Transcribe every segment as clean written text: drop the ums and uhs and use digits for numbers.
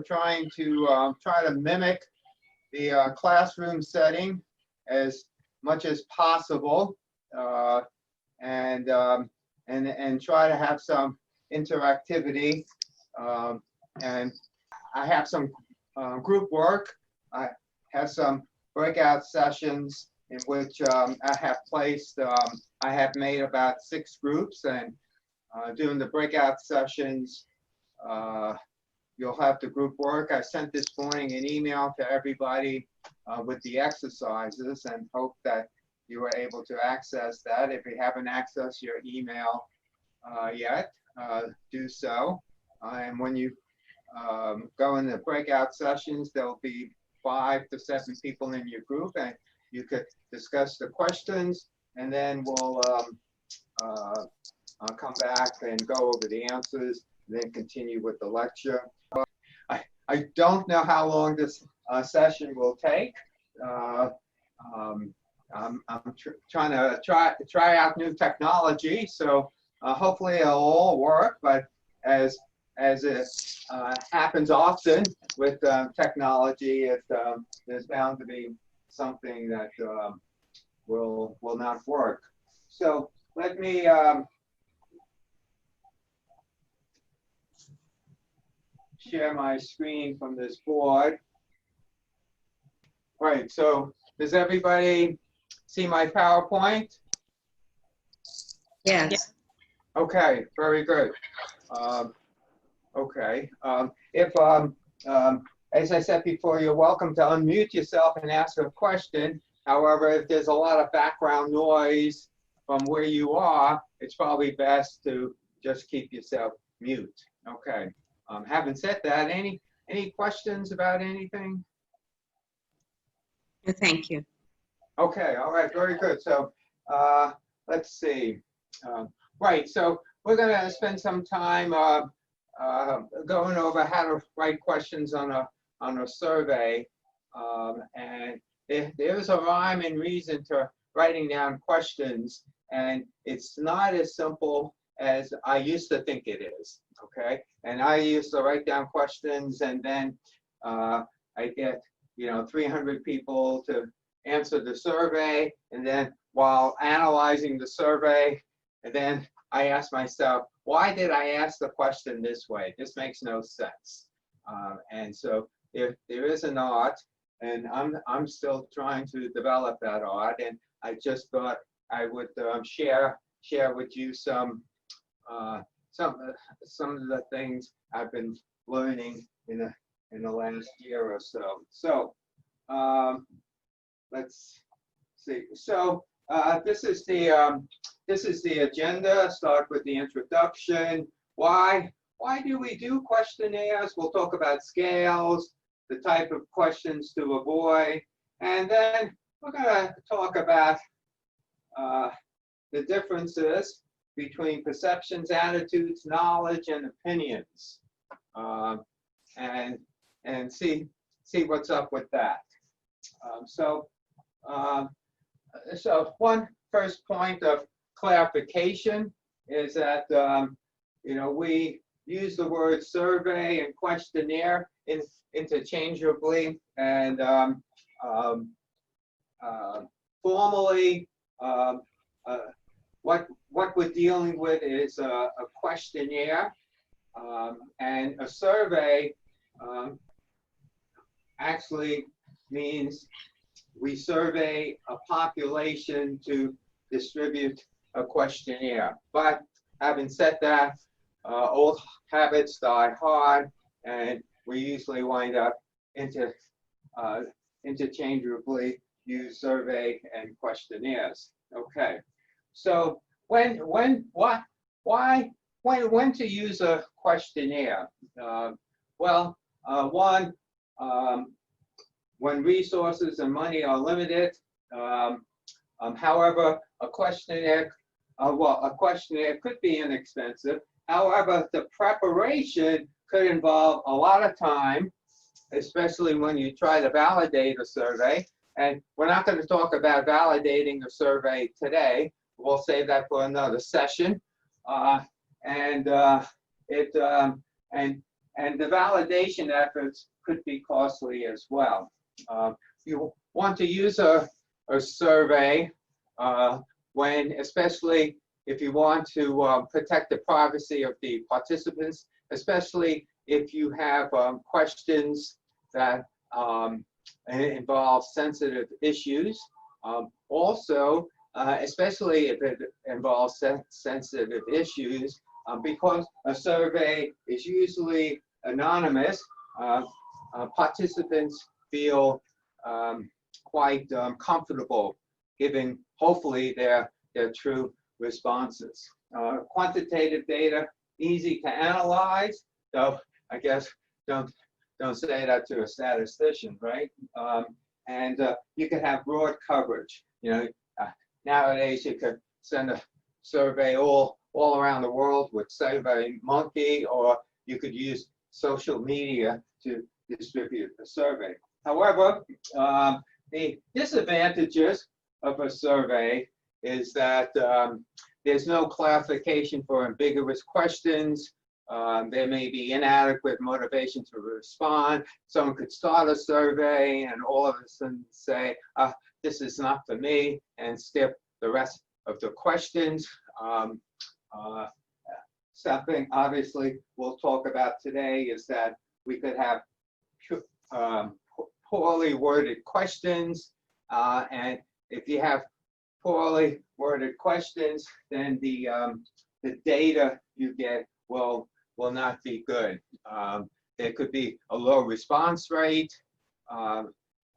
trying to mimic the classroom setting as much as possible, and try to have some interactivity. And I have some group work. I have some breakout sessions in which I have placed. I have made about 6 groups, and during the breakout sessions, you'll have the group work. I sent this morning an email to everybody with the exercises, and hope that you were able to access that. If you haven't accessed your email yet, do so. And when you go in the breakout sessions, there'll be 5 to 7 people in your group, and you could discuss the questions, and then we'll come back and go over the answers, and then continue with the lecture. I don't know how long this session will take. I'm trying to try out new technology, so hopefully it'll all work. But as it happens often with technology, there's bound to be something that will not work. So let me share my screen from this board. All right, so does everybody see my PowerPoint? Yes. Okay, very good. Okay, as I said before, you're welcome to unmute yourself and ask a question. However, if there's a lot of background noise from where you are, it's probably best to just keep yourself mute. Okay. Having said that, any questions about anything? Thank you. Okay, all right, very good. So let's see. Right, so we're going to spend some time going over how to write questions on a survey, and there's a rhyme and reason to writing down questions, and it's not as simple as I used to think it is. Okay, and I used to write down questions, and then I get 300 people to answer the survey, and then while analyzing the survey, and then I ask myself, why did I ask the question this way? This makes no sense. And so if there is an art, and I'm still trying to develop that art, and I just thought I would share with you some of the things I've been learning in the last year or so. So let's see. So this is the agenda. Start with the introduction. Why do we do questionnaires? We'll talk about scales, the type of questions to avoid, and then we're going to talk about the differences between perceptions, attitudes, knowledge, and opinions, and see what's up with that. So one first point of clarification is that we use the word survey and questionnaire interchangeably, and formally, what we're dealing with is a questionnaire, and a survey actually means we survey a population to distribute a questionnaire. But having said that, old habits die hard, and we usually wind up interchangeably use survey and questionnaires. Okay. So when to use a questionnaire? One, when resources and money are limited. However, a questionnaire could be inexpensive. However, the preparation could involve a lot of time, especially when you try to validate a survey. And we're not going to talk about validating a survey today. We'll save that for another session. And And the validation efforts could be costly as well. You want to use a survey when, especially if you want to protect the privacy of the participants, especially if you have questions that involve sensitive issues. Also, especially if it involves sensitive issues, because a survey is usually anonymous, participants feel quite comfortable giving, hopefully, their true responses. Quantitative data, easy to analyze, though I guess don't say that to a statistician, right? And you can have broad coverage. You know, nowadays you could send a survey all around the world with SurveyMonkey, or you could use social media to distribute the survey. However, the disadvantages of a survey is that there's no clarification for ambiguous questions. There may be inadequate motivation to respond. Someone could start a survey and all of a sudden say, this is not for me, and skip the rest of the questions. Something obviously we'll talk about today is that we could have poorly worded questions, and if you have poorly worded questions, then the data you get will not be good. There could be a low response rate,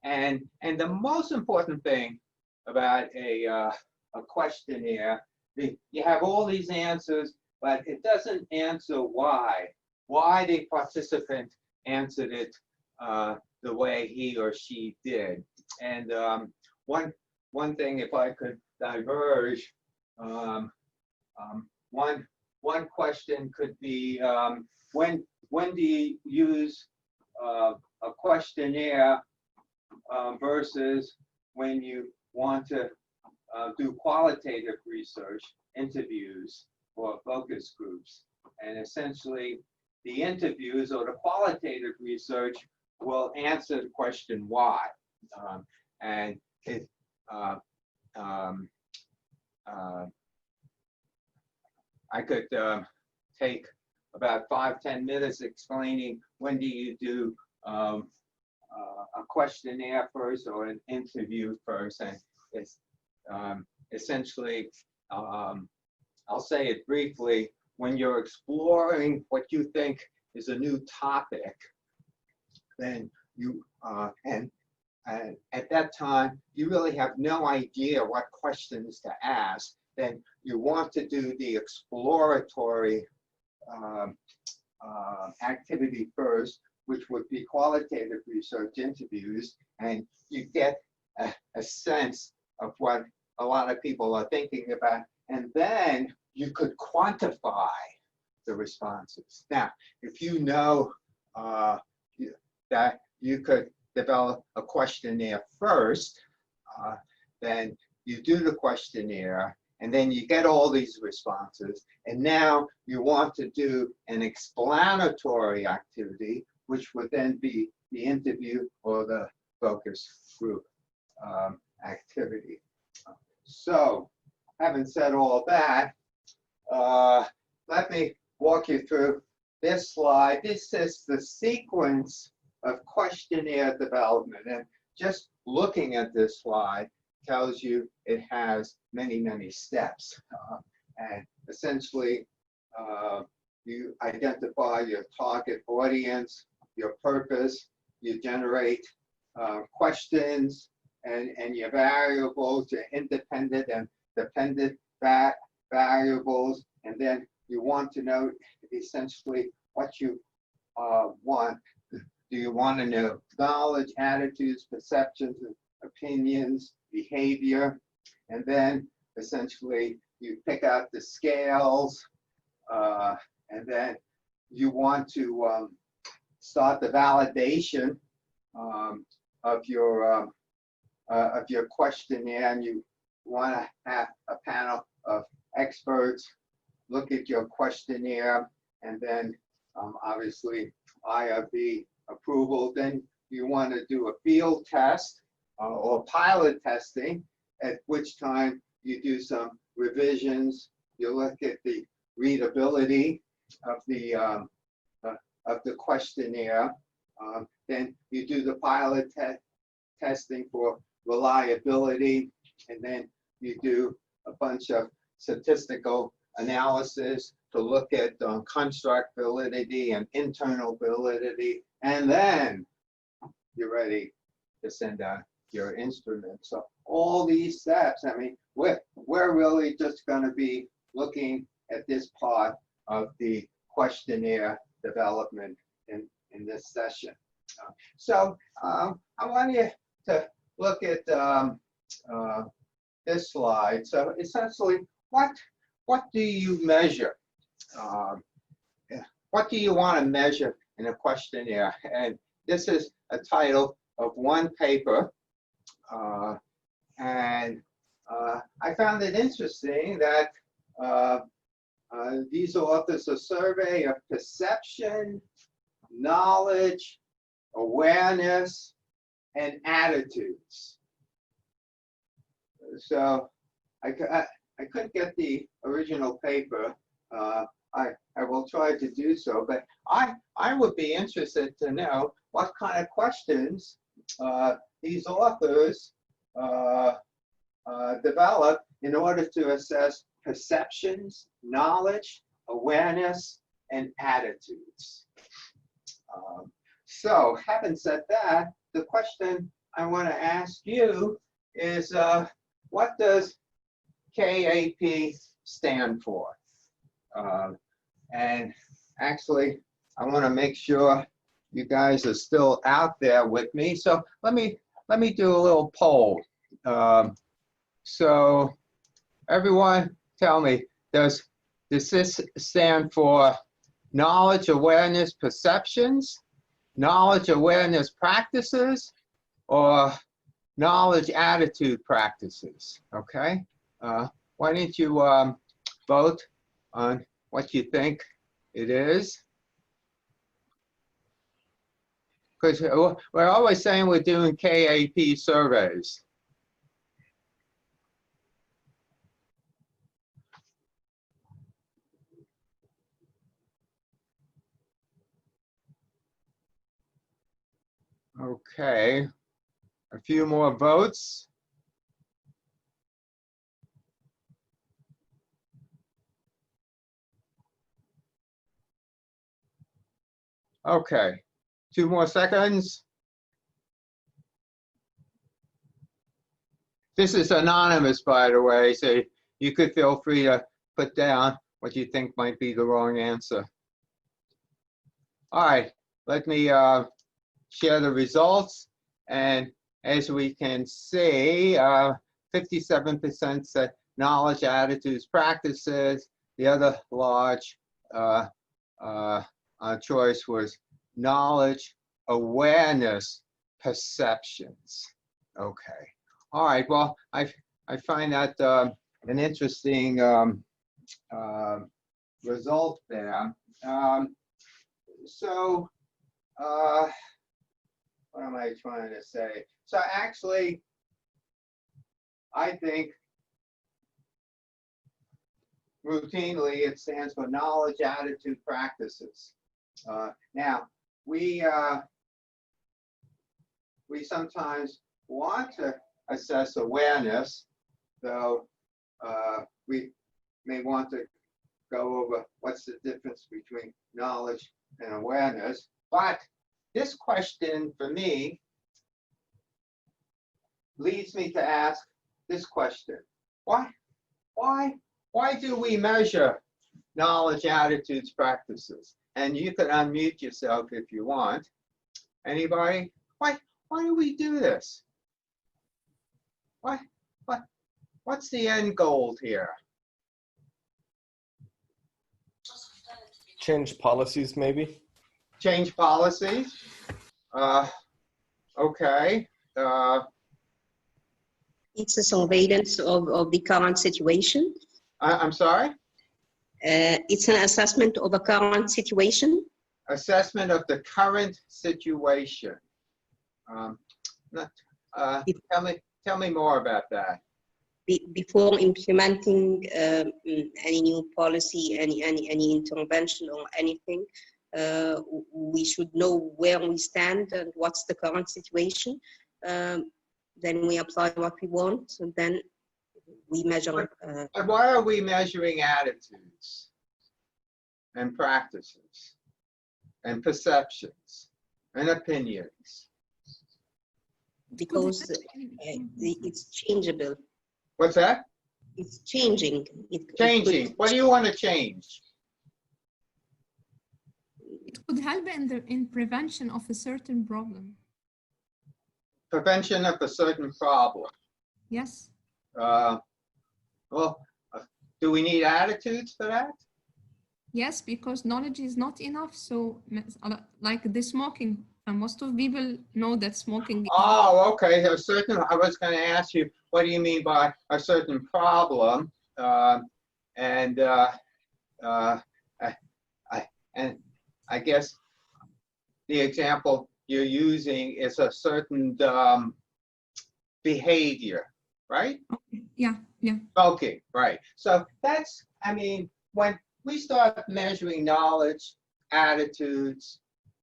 and the most important thing about a questionnaire, you have all these answers, but it doesn't answer why the participant answered it the way he or she did. And one thing, if I could diverge, one question could be, when do you use a questionnaire versus when you want to do qualitative research, interviews, or focus groups. And essentially, the interviews or the qualitative research will answer the question why. And it, I could take about 5-10 minutes explaining when do you do a questionnaire first or an interview first. And it's essentially, I'll say it briefly, when you're exploring what you think is a new topic, then you, and at that time, you really have no idea what questions to ask. Then you want to do the exploratory activity first, which would be qualitative research interviews, and you get a sense of what a lot of people are thinking about, and then you could quantify the responses. Now, if you know that you could develop a questionnaire first, then you do the questionnaire, and then you get all these responses, and now you want to do an explanatory activity, which would then be the interview or the focus group activity. So, having said all that, let me walk you through this slide. This is the sequence of questionnaire development, and just looking at this slide tells you it has many, many steps. And essentially, you identify your target audience, your purpose, you generate questions, and your variables, your independent and dependent variables, and then you want to know essentially what you want. Do you want to know knowledge, attitudes, perceptions, opinions, behavior? And then essentially you pick out the scales, and then you want to start the validation of your questionnaire, and you want to have a panel of experts look at your questionnaire, and then obviously IRB approval. Then you want to do a field test or pilot testing, at which time you do some revisions. You look at the readability of the questionnaire. Then you do the pilot testing for reliability, and then you do a bunch of statistical analysis to look at construct validity and internal validity, and then you're ready to send out your instrument. So all these steps, I mean, we're really just going to be looking at this part of the questionnaire development in this session. So I want you to look at this slide. So essentially, what do you measure? What do you want to measure in a questionnaire? And this is a title of one paper. And I found it interesting that these authors a survey of perception, knowledge, awareness, and attitudes. So I couldn't get the original paper. I will try to do so, but I would be interested to know what kind of questions these authors develop in order to assess perceptions, knowledge, awareness, and attitudes. So having said that, the question I want to ask you is, what does KAP stand for? And actually, I want to make sure you guys are still out there with me. So let me do a little poll. So everyone tell me, does this stand for knowledge, awareness, perceptions, knowledge, awareness, practices, or knowledge, attitude, practices? Okay. Why don't you vote on what you think it is? Because we're always saying we're doing KAP surveys. Okay, a few more votes. Okay, 2 more seconds. This is anonymous, by the way, so you could feel free to put down what you think might be the wrong answer. All right, let me share the results. And as we can see, 57% said knowledge, attitudes, practices. The other large choice was knowledge, awareness, perceptions. Okay. All right. Well, I find that an interesting result there. So what am I trying to say? So actually, I think routinely it stands for knowledge, attitude, practices. Now, we sometimes want to assess awareness, though we may want to go over what's the difference between knowledge and awareness. But this question for me leads me to ask this question: why do we measure knowledge, attitudes, practices? And you can unmute yourself if you want. Anybody? Why do we do this? What's the end goal here? Change policies, maybe. Change policies. Okay. It's a surveillance of the current situation. I'm sorry? It's an assessment of a current situation. assessment of the current situation. Not, tell me more about that. Before implementing any new policy, any intervention or anything, we should know where we stand and what's the current situation. Then we apply what we want, and then we measure. And why are we measuring attitudes and practices and perceptions and opinions? Because it's changeable. What's that? It's changing. Changing. What do you want to change? It could help in prevention of a certain problem. Prevention of a certain problem. Yes. Well, do we need attitudes for that? Yes, because knowledge is not enough. So, like the smoking, most of people know that smoking. Oh, okay. A certain. I was going to ask you, what do you mean by a certain problem? And I guess the example you're using is a certain behavior, right? Yeah, yeah. Okay, right. So that's, I mean, when we start measuring knowledge, attitudes,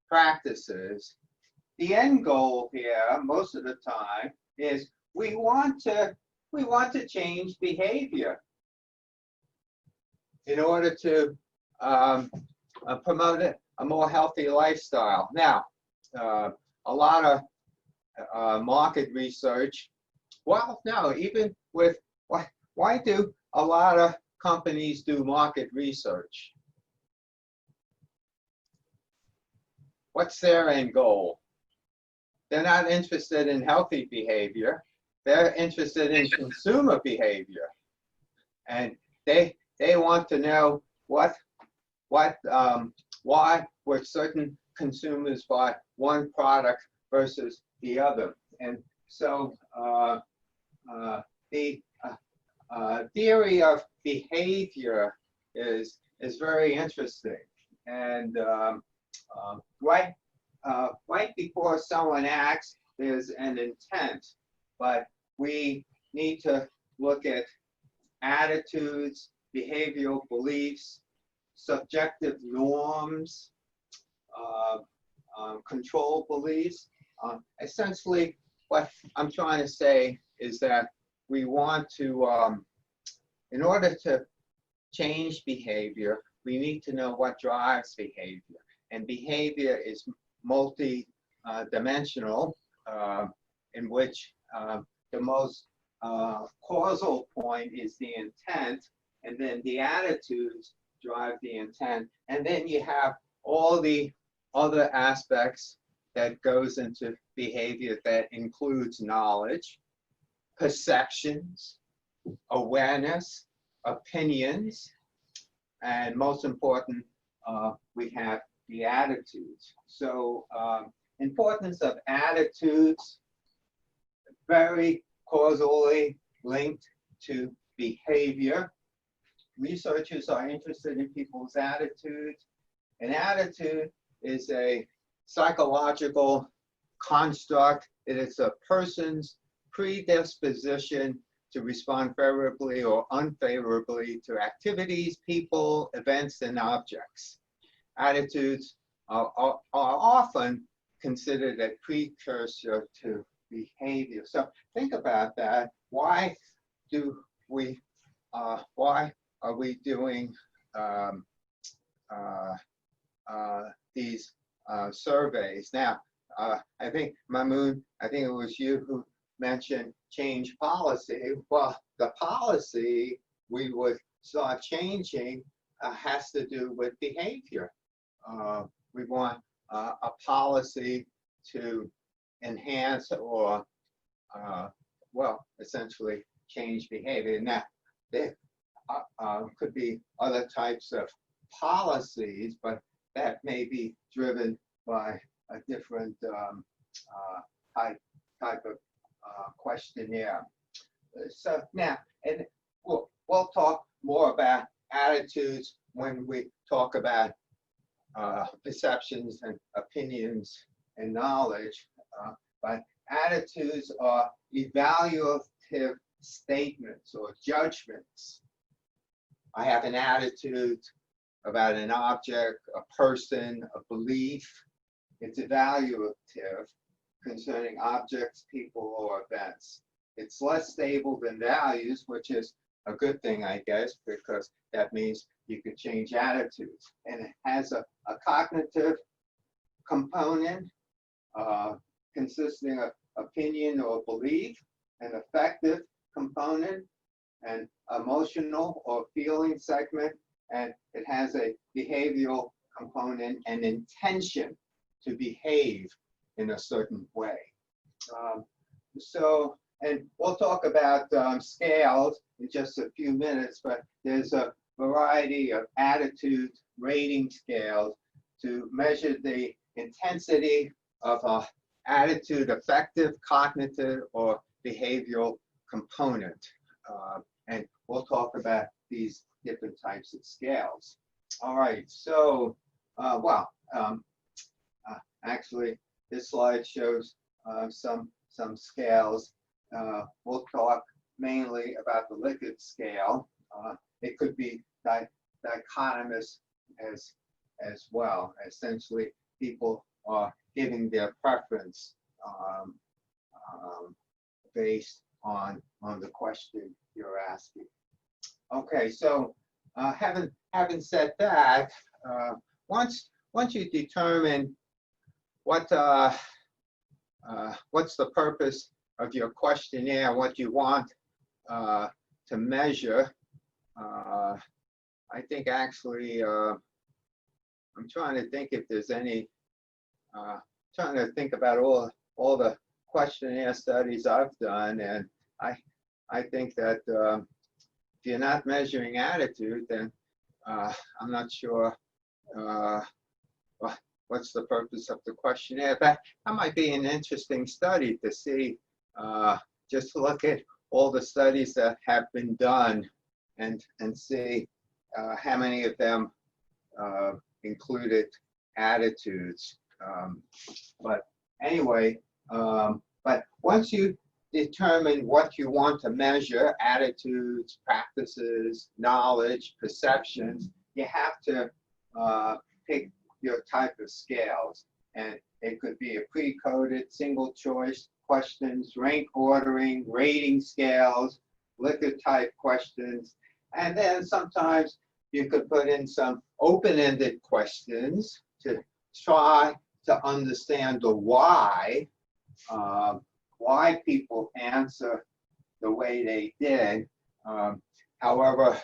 practices, the end goal here, most of the time, is we want to change behavior in order to promote a more healthy lifestyle. Now, a lot of market research. Well, no, even with why do a lot of companies do market research? What's their end goal? They're not interested in healthy behavior. They're interested in consumer behavior, and they want to know why would certain consumers buy one product versus the other. And so the theory of behavior is very interesting. And right before someone acts, there's an intent, but we need to look at attitudes, behavioral beliefs, subjective norms, control beliefs. Essentially, what I'm trying to say is that we want to, in order to change behavior, we need to know what drives behavior. And behavior is multi-dimensional, in which the most causal point is the intent, and then the attitudes drive the intent, and then you have all the other aspects that goes into behavior that includes knowledge, perceptions, awareness, opinions, and most important, we have the attitudes. So importance of attitudes, very causally linked to behavior. Researchers are interested in people's attitudes. An attitude is a psychological construct. It is a person's predisposition to respond favorably or unfavorably to activities, people, events, and objects. Attitudes are often considered a precursor to behavior. So think about that. Why are we doing these surveys? Now, I think, Mahmoud, I think it was you who mentioned change policy. Well, the policy we would start changing has to do with behavior. We want a policy to enhance or, well, essentially change behavior. Now, there could be other types of policies, but that may be driven by a different type of questionnaire. So now, and we'll talk more about attitudes when we talk about perceptions and opinions and knowledge, but attitudes are evaluative statements or judgments. I have an attitude about an object, a person, a belief. It's evaluative concerning objects, people, or events. It's less stable than values, which is a good thing, I guess, because that means you can change attitudes. And it has a cognitive component consisting of opinion or belief, an affective component, an emotional or feeling segment, and it has a behavioral component and intention to behave in a certain way. And we'll talk about scales in just a few minutes, but there's a variety of attitude rating scales to measure the intensity of attitude, affective, cognitive, or behavioral component. And we'll talk about these different types of scales. All right, so, actually, this slide shows some scales. We'll talk mainly about the Likert scale. It could be dichotomous as well. Essentially, people are giving their preference based on the question you're asking. Okay, so having said that, once you determine what's the purpose of your questionnaire, what you want to measure, I think actually I'm trying to think if there's any. Trying to think about all the questionnaire studies I've done, and I think that if you're not measuring attitude, then I'm not sure what's the purpose of the questionnaire. That might be an interesting study to see. Just look at all the studies that have been done and see how many of them included attitudes. But anyway, but once you determine what you want to measure, attitudes, practices, knowledge, perceptions, you have to pick your type of scales. And it could be a pre-coded single choice questions, rank ordering, rating scales, Likert type questions. And then sometimes you could put in some open-ended questions to try to understand the why people answer the way they did. However,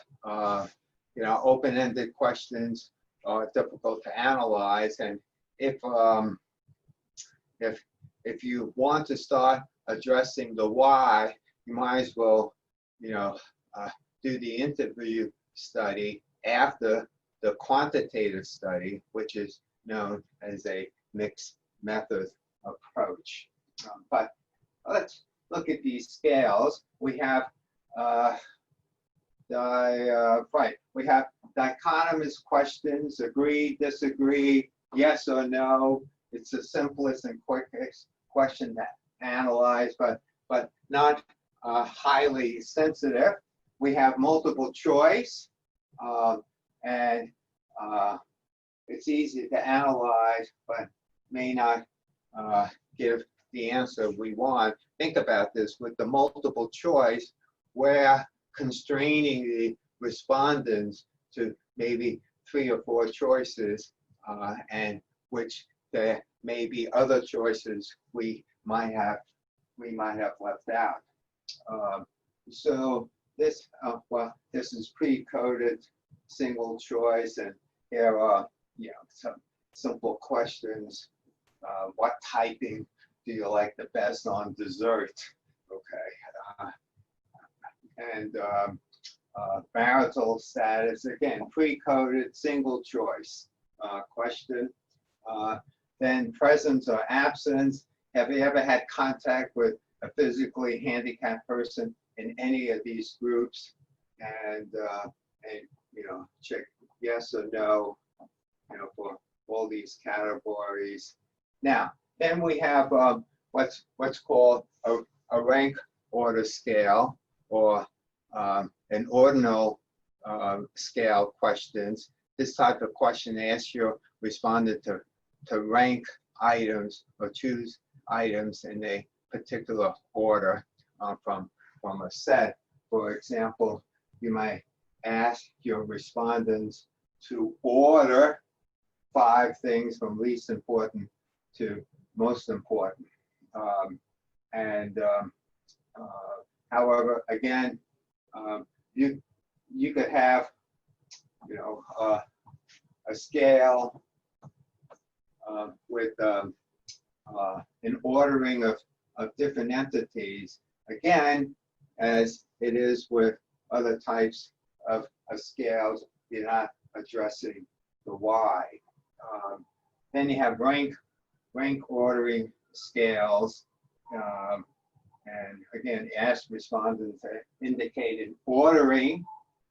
open-ended questions are difficult to analyze, and if you want to start addressing the why, you might as well, do the interview study after the quantitative study, which is known as a mixed method approach. But let's look at these scales. We have we have dichotomous questions: agree, disagree, yes or no. It's the simplest and quickest question to analyze, but not highly sensitive. We have multiple choice, and it's easy to analyze, but may not give the answer we want. Think about this: with the multiple choice, we're constraining the respondents to maybe 3 or 4 choices, and which there may be other choices we might have left out. So this this is pre-coded single choice, and here are some simple questions. What typing do you like the best on dessert? Okay. And marital status, again, pre-coded single choice question. Then presence or absence. Have you ever had contact with a physically handicapped person in any of these groups? And check yes or no, for all these categories. Now, then we have what's called a rank order scale, or an ordinal scale questions. This type of question asks your respondent to rank items or choose items in a particular order from a set. For example, you might ask your respondents to order 5 things from least important to most important. However, again, you could have, you know, a scale with an ordering of different entities. Again, as it is with other types of scales, you're not addressing the why. Then you have rank ordering scales. And again, ask respondents to indicate an ordering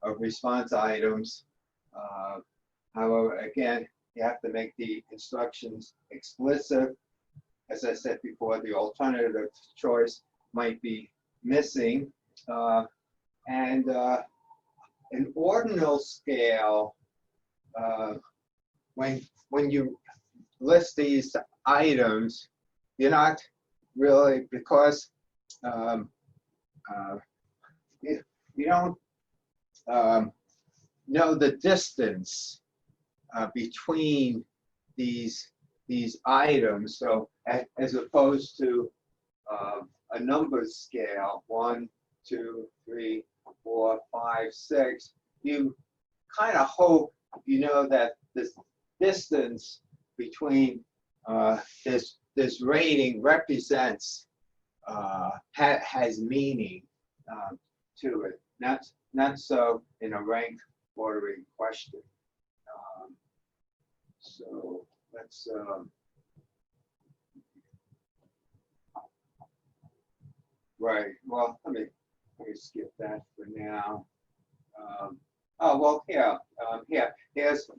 of response items. However, again, you have to make the instructions explicit. As I said before, the alternative choice might be missing. And an ordinal scale, when you list these items, you're not really, because you don't know the distance between these items. So as opposed to a numbers scale, 1, 2, 3, 4, 5, 6, you kind of hope you know that this distance between this rating represents has meaning to it. Not so in a rank ordering question. So let's right. Well, let me skip that for now. Oh well, here's,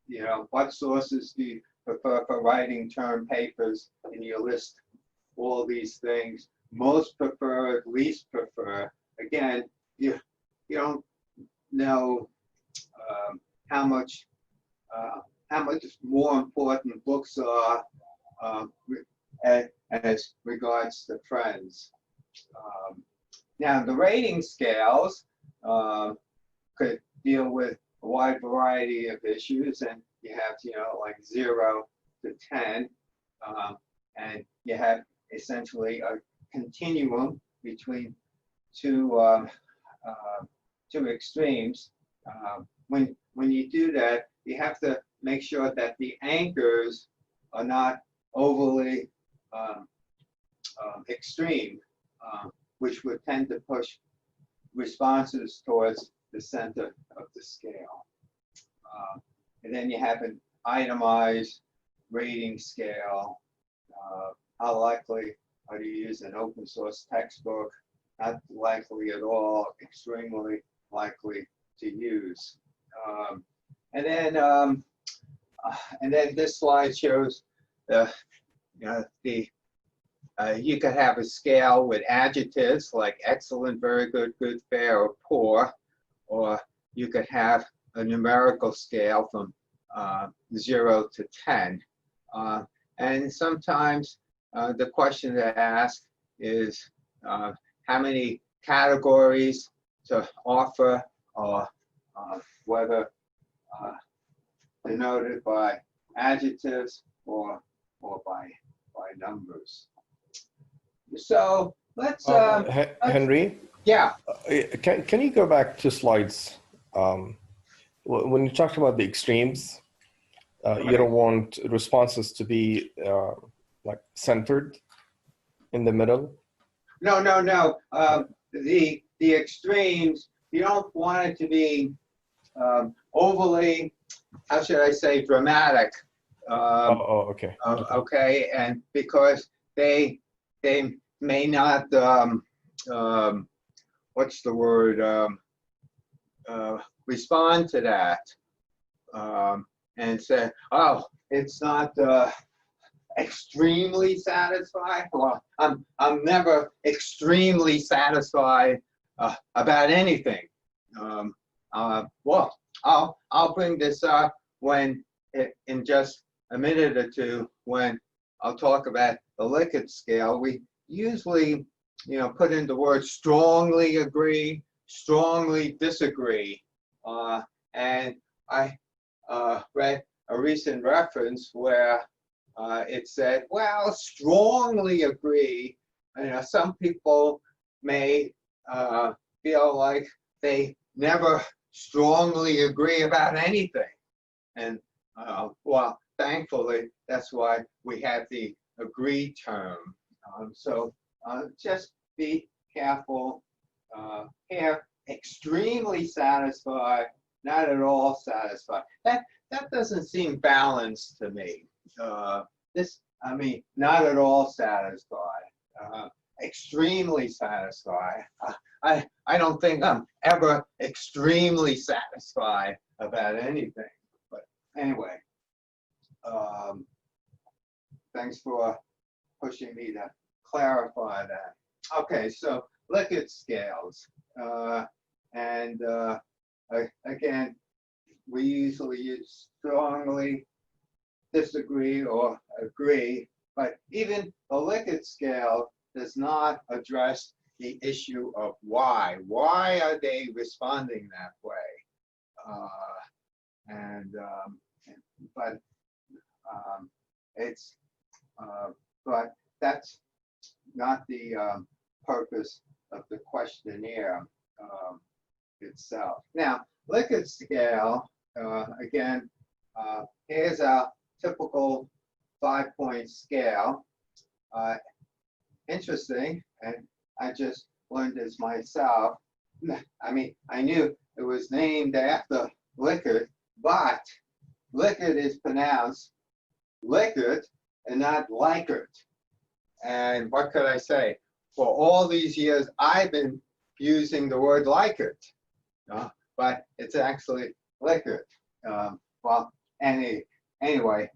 you know, what sources do you prefer for writing term papers, and you list all these things. Most preferred, least preferred. Again, you don't know how much more important books are as regards to trends. Now, the rating scales could deal with a wide variety of issues, and you have, you know, like 0 to 10, and you have essentially a continuum between two extremes. When you do that, you have to make sure that the anchors are not overly extreme, which would tend to push responses towards the center of the scale. And then you have an itemized rating scale. How likely are you use an open source textbook? Not likely at all, extremely likely to use. And then this slide shows you could have a scale with adjectives like excellent, very good, good, fair, or poor, or you could have a numerical scale from 0 to 10. And sometimes the question to ask is how many categories to offer, or whether denoted by adjectives or by numbers. So let's Henry? Yeah. Can you go back to slides? When you talked about the extremes, you don't want responses to be like centered in the middle? No. The extremes, you don't want it to be overly, how should I say, dramatic. Okay. Okay, and because they may not, what's the word, respond to that. and say, oh, it's not extremely satisfied. Well, I'm never extremely satisfied about anything. Well, I'll bring this up when in just a minute or two when I'll talk about the Likert scale. We usually, put in the word strongly agree, strongly disagree, and I read a recent reference where it said, well, strongly agree. Some people may feel like they never strongly agree about anything. And well, thankfully, that's why we have the agree term. So just be careful here. Extremely satisfied, not at all satisfied. That doesn't seem balanced to me. Not at all satisfied. Extremely satisfied. I don't think I'm ever extremely satisfied about anything. But anyway, thanks for pushing me to clarify that. Okay, so Likert scales. And again, we usually use strongly, disagree, or agree, but even the Likert scale does not address the issue of why. Why are they responding that way? But that's not the purpose of the questionnaire itself. Now, Likert scale, again, here's our typical 5-point scale. Interesting, and I just learned this myself. I knew it was named after Likert, but Likert is pronounced Likert and not Likert. And what could I say? For all these years, I've been using the word Likert, but it's actually Likert. Well, anyway,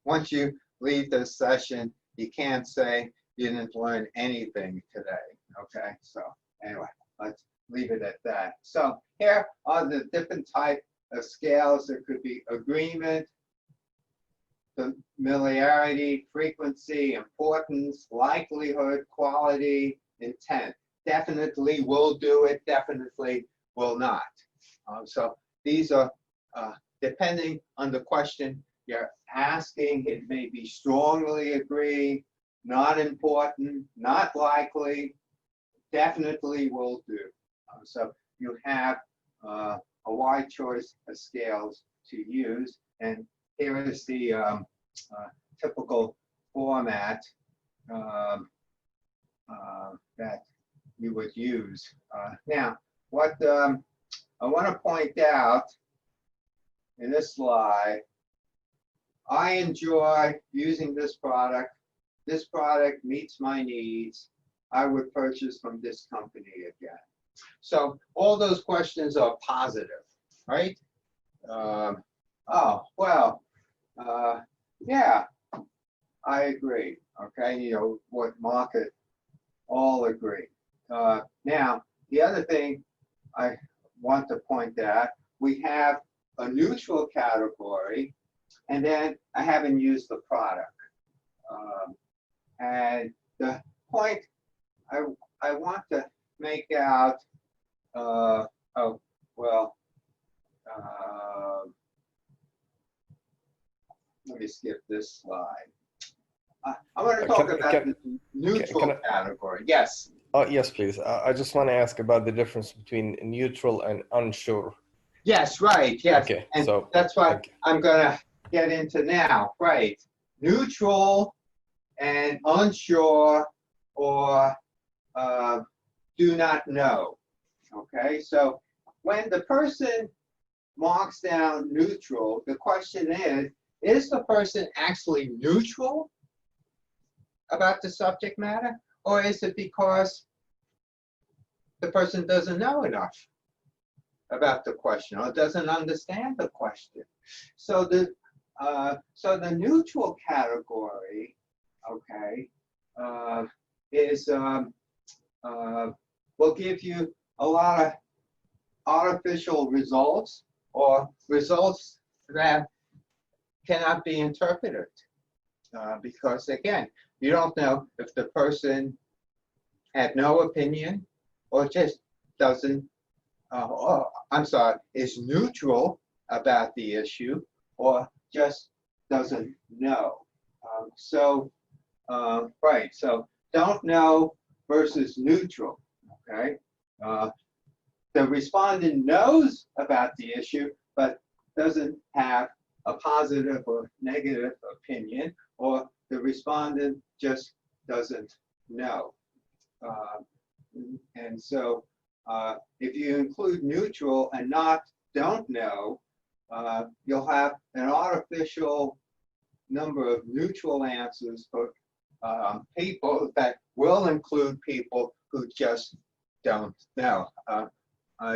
once you leave this session, you can't say you didn't learn anything today, okay? So anyway, let's leave it at that. So here are the different types of scales. There could be agreement, familiarity, frequency, importance, likelihood, quality, intent. Definitely will do it, definitely will not. So these are, depending on the question you're asking, it may be strongly agree, not important, not likely, definitely will do. So you have a wide choice of scales to use, and here is the typical format that you would use. Now, what I want to point out in this slide, I enjoy using this product. This product meets my needs. I would purchase from this company again. So all those questions are positive, right? Oh, well, yeah, I agree. Okay, what market, all agree. Now, the other thing I want to point out, we have a neutral category, and then I haven't used the product. And the point I want to make out, let me skip this slide. I want to talk about the neutral category. Yes. Yes, please. I just want to ask about the difference between neutral and unsure. Yes, right. Yes. Okay, and so that's what I'm going to get into now. Right. Neutral and unsure, or do not know. Okay. So when the person marks down neutral, the question is the person actually neutral about the subject matter, or is it because the person doesn't know enough? about the question or doesn't understand the question. So the neutral category, okay, is will give you a lot of artificial results or results that cannot be interpreted because again, you don't know if the person had no opinion or just doesn't, is neutral about the issue or just doesn't know. Right, so don't know versus neutral, okay? The respondent knows about the issue, but doesn't have a positive or negative opinion, or the respondent just doesn't know. And so if you include neutral and not don't know, you'll have an artificial number of neutral answers for people that will include people who just don't know.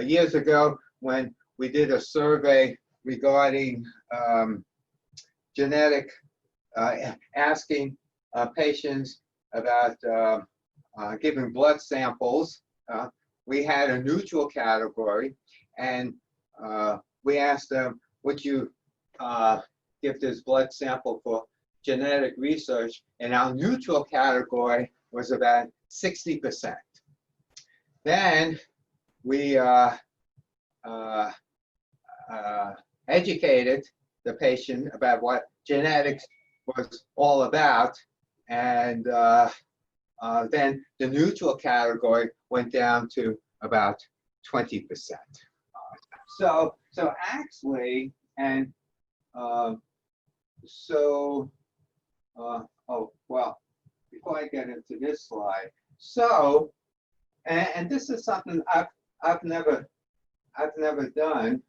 Years ago, when we did a survey regarding genetic, asking patients about giving blood samples, we had a neutral category, and we asked them, would you give this blood sample for genetic research? And our neutral category was about 60%. Then we educated the patient about what genetics was all about, and then the neutral category went down to about 20%. So actually, and oh well, before I get into this slide, so and this is something I've never done.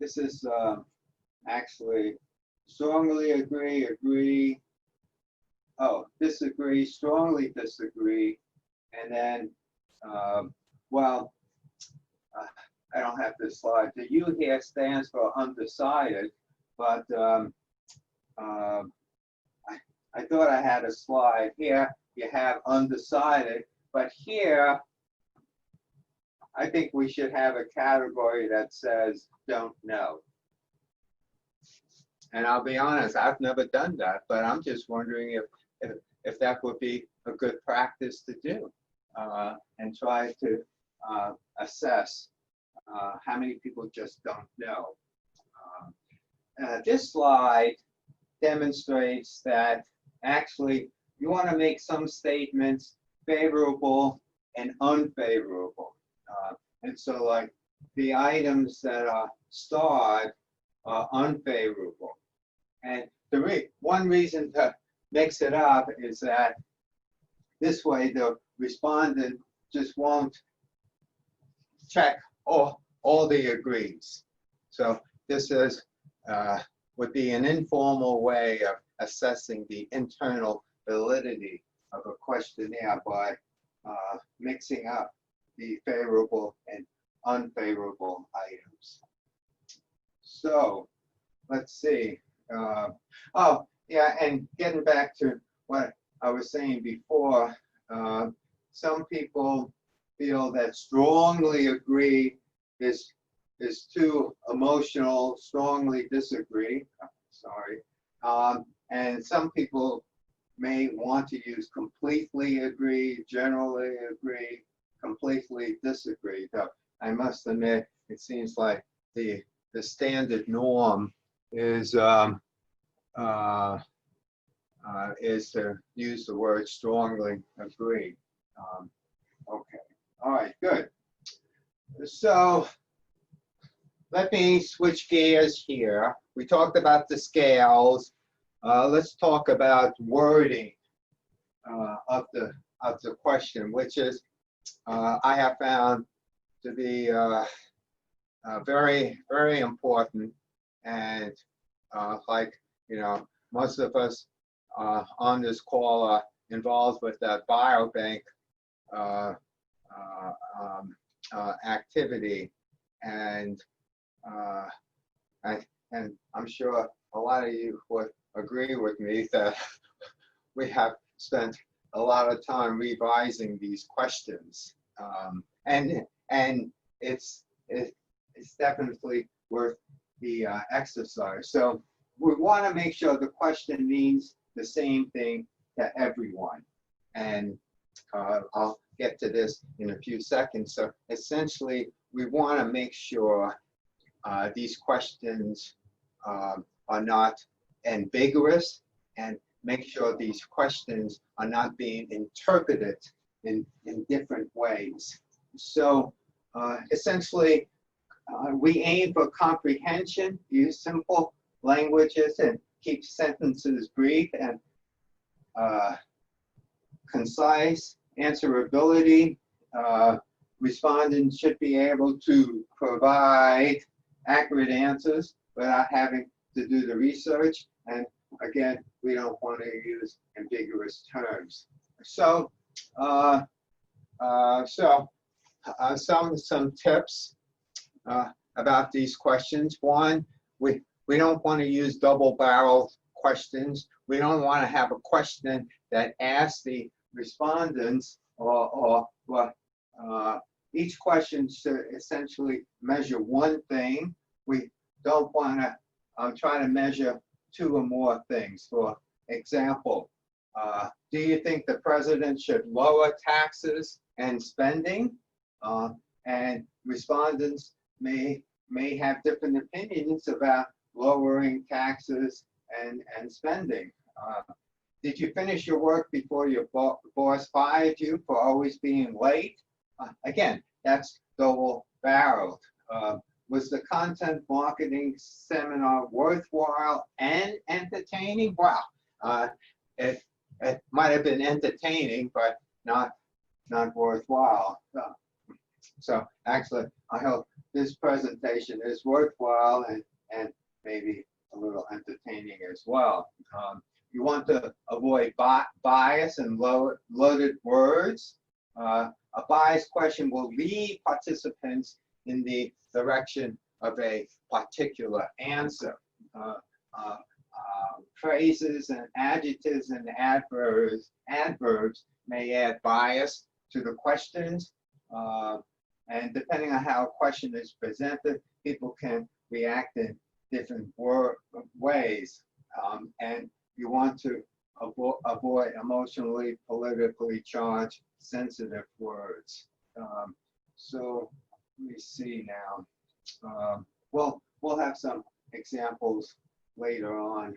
This is actually strongly agree, disagree, strongly disagree, and then well, I don't have this slide. The U here stands for undecided, but I thought I had a slide here. You have undecided, but here I think we should have a category that says don't know. And I'll be honest, I've never done that, but I'm just wondering if that would be a good practice to do, and try to assess how many people just don't know. This slide demonstrates that actually you want to make some statements favorable and unfavorable. And so like the items that are starred are unfavorable. And one reason to mix it up is that this way the respondent just won't check all the agrees. So this is would be an informal way of assessing the internal validity of a questionnaire by mixing up the favorable and unfavorable items. So let's see. Oh, yeah, and getting back to what I was saying before, some people feel that strongly agree is too emotional, strongly disagree. Sorry. And some people may want to use completely agree, generally agree, completely disagree. Though I must admit, it seems like the standard norm is to use the word strongly agree. Okay. All right. Good. So let me switch gears here. We talked about the scales. Let's talk about wording of the question, which is I have found to be very, very important. And like, you know, most of us on this call are involved with that biobank activity, and and I'm sure a lot of you would agree with me that we have spent a lot of time revising these questions, and it's definitely worth the exercise. So we want to make sure the question means the same thing to everyone, and I'll get to this in a few seconds. So essentially, we want to make sure these questions are not ambiguous, and make sure these questions are not being interpreted in different ways. So essentially, we aim for comprehension, use simple languages, and keep sentences brief and concise. Answerability, respondents should be able to provide accurate answers without having to do the research. And again, we don't want to use ambiguous terms. So, some tips about these questions. One, we don't want to use double-barreled questions. We don't want to have a question that asks the respondents each question should essentially measure one thing. We don't want to try to measure two or more things. For example, do you think the president should lower taxes and spending? And respondents may have different opinions about lowering taxes and spending. Did you finish your work before your boss fired you for always being late? Again, that's double-barreled. Was the content marketing seminar worthwhile and entertaining? Well, it might have been entertaining, but not worthwhile. So actually, I hope this presentation is worthwhile and maybe a little entertaining as well. You want to avoid bias and loaded words. A biased question will lead participants in the direction of a particular answer. Phrases and adjectives and adverbs may add bias to the questions. And depending on how a question is presented, people can react in different ways. And you want to avoid emotionally, politically charged, sensitive words. So let me see now. We'll have some examples later on.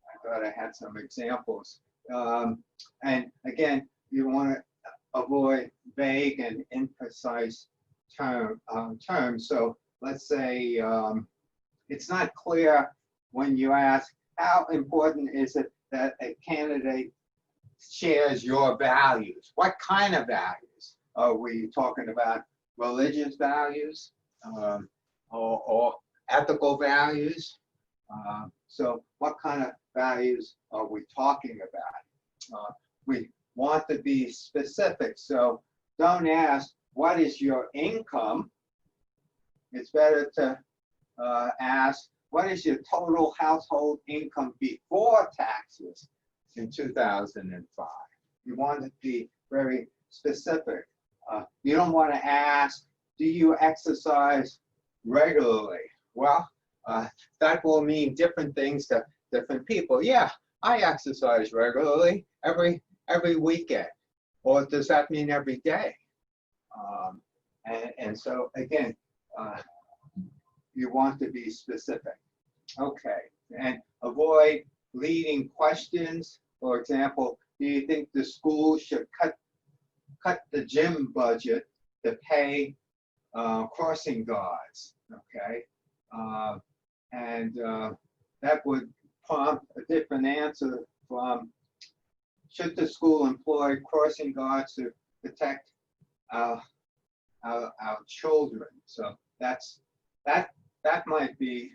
I thought I had some examples. And again, you want to avoid vague and imprecise terms. So let's say it's not clear when you ask, how important is it that a candidate shares your values? What kind of values? Are we talking about religious values or ethical values? So what kind of values are we talking about? We want to be specific. So don't ask, what is your income? It's better to ask, what is your total household income before taxes in 2005? You want to be very specific. You don't want to ask, do you exercise regularly? Well, that will mean different things to different people. Yeah, I exercise regularly every weekend. Or does that mean every day? And so again, you want to be specific. Okay, and avoid leading questions. For example, do you think the school should cut the gym budget to pay crossing guards? Okay, and that would prompt a different answer from, should the school employ crossing guards to protect our children? So that might be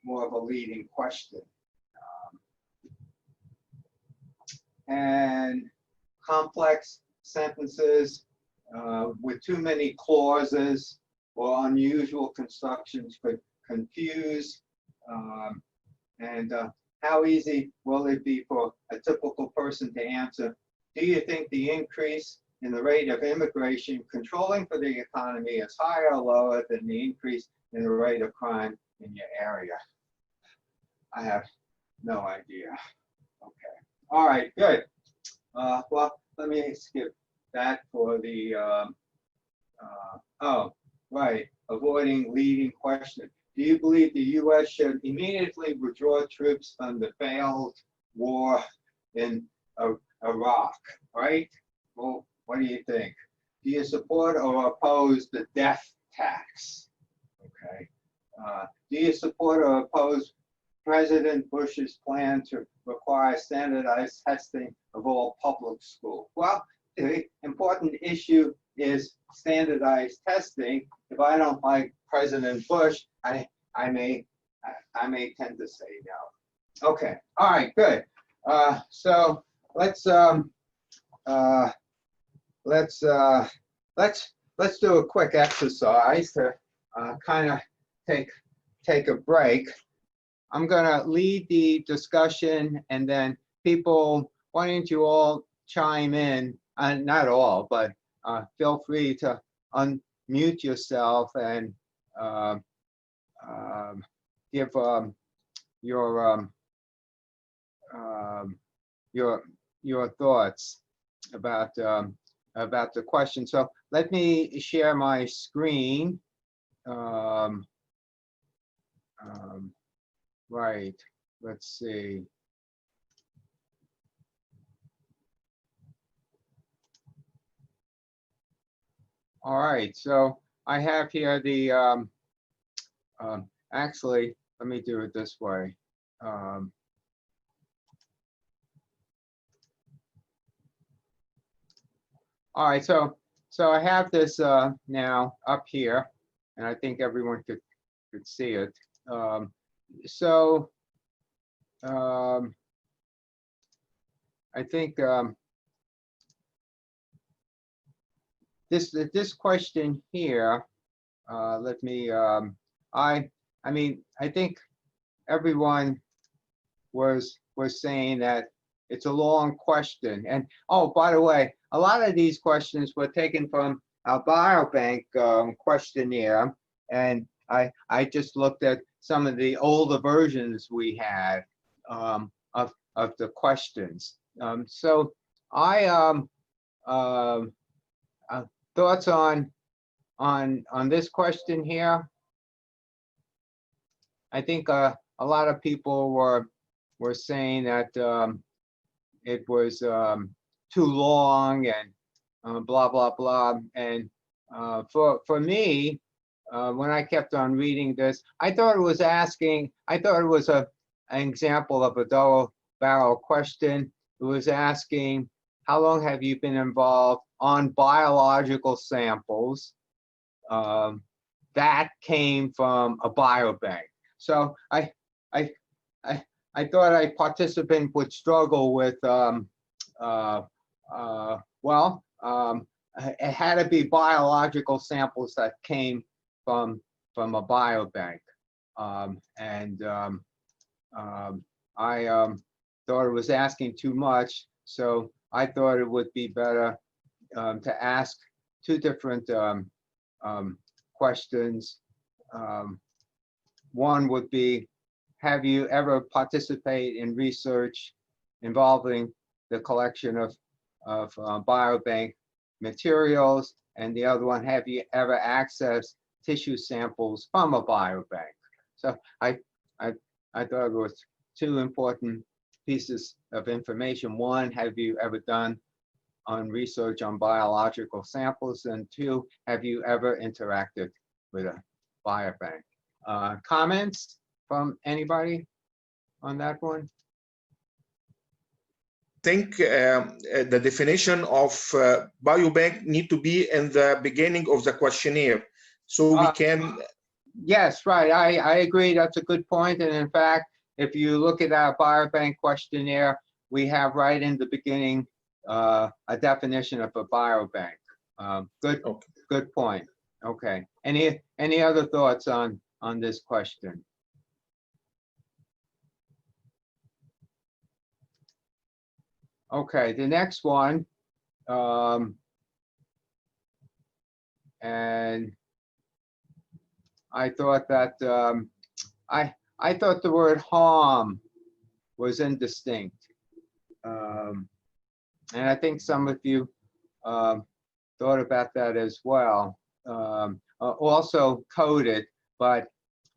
more of a leading question. And complex sentences, with too many clauses or unusual constructions could confuse. And how easy will it be for a typical person to answer? Do you think the increase in the rate of immigration controlling for the economy is higher or lower than the increase in the rate of crime in your area? I have no idea. Okay. All right, good. Well, let me skip that for the, oh, right, avoiding leading question. Do you believe the U.S. should immediately withdraw troops from the failed war in Iraq, right? Well, what do you think? Do you support or oppose the death tax? Okay. Do you support or oppose President Bush's plan to require standardized testing of all public schools? Well, the important issue is standardized testing. If I don't like President Bush, I may tend to say no. Okay. All right. Good. So let's do a quick exercise to kind of take a break. I'm going to lead the discussion, and then people, why don't you all chime in? Not all, but feel free to unmute yourself and give your thoughts about the question. So let me share my screen. Right. Let's see. All right. So I have here the actually, let me do it this way. All right, so I have this now up here, and I think everyone could see it. I think this question here. Let me. I mean, I think everyone was saying that it's a long question. And oh, by the way, a lot of these questions were taken from our biobank questionnaire, and I just looked at some of the older versions we had of the questions. So thoughts on this question here. I think a lot of people were saying that it was too long and blah blah blah. And for me, when I kept on reading this, I thought it was an example of a double barrel question. It was asking, how long have you been involved on biological samples that came from a biobank? So I thought a participant would struggle with, it had to be biological samples that came from a biobank. I thought it was asking too much, so I thought it would be better to ask two different questions. One would be, have you ever participated in research involving the collection of biobank materials? And the other one, have you ever accessed tissue samples from a biobank? So I thought it was two important pieces of information. One, have you ever done research on biological samples? And two, have you ever interacted with a biobank? Comments from anybody on that one? I think the definition of biobank need to be in the beginning of the questionnaire, so we can. Yes, right. I agree. That's a good point. And in fact, if you look at our biobank questionnaire, we have right in the beginning a definition of a biobank. Good, Okay. good point. Okay. Any other thoughts on this question? Okay, the next one, and I thought that I thought the word harm was indistinct, and I think some of you thought about that as well. Also coded, but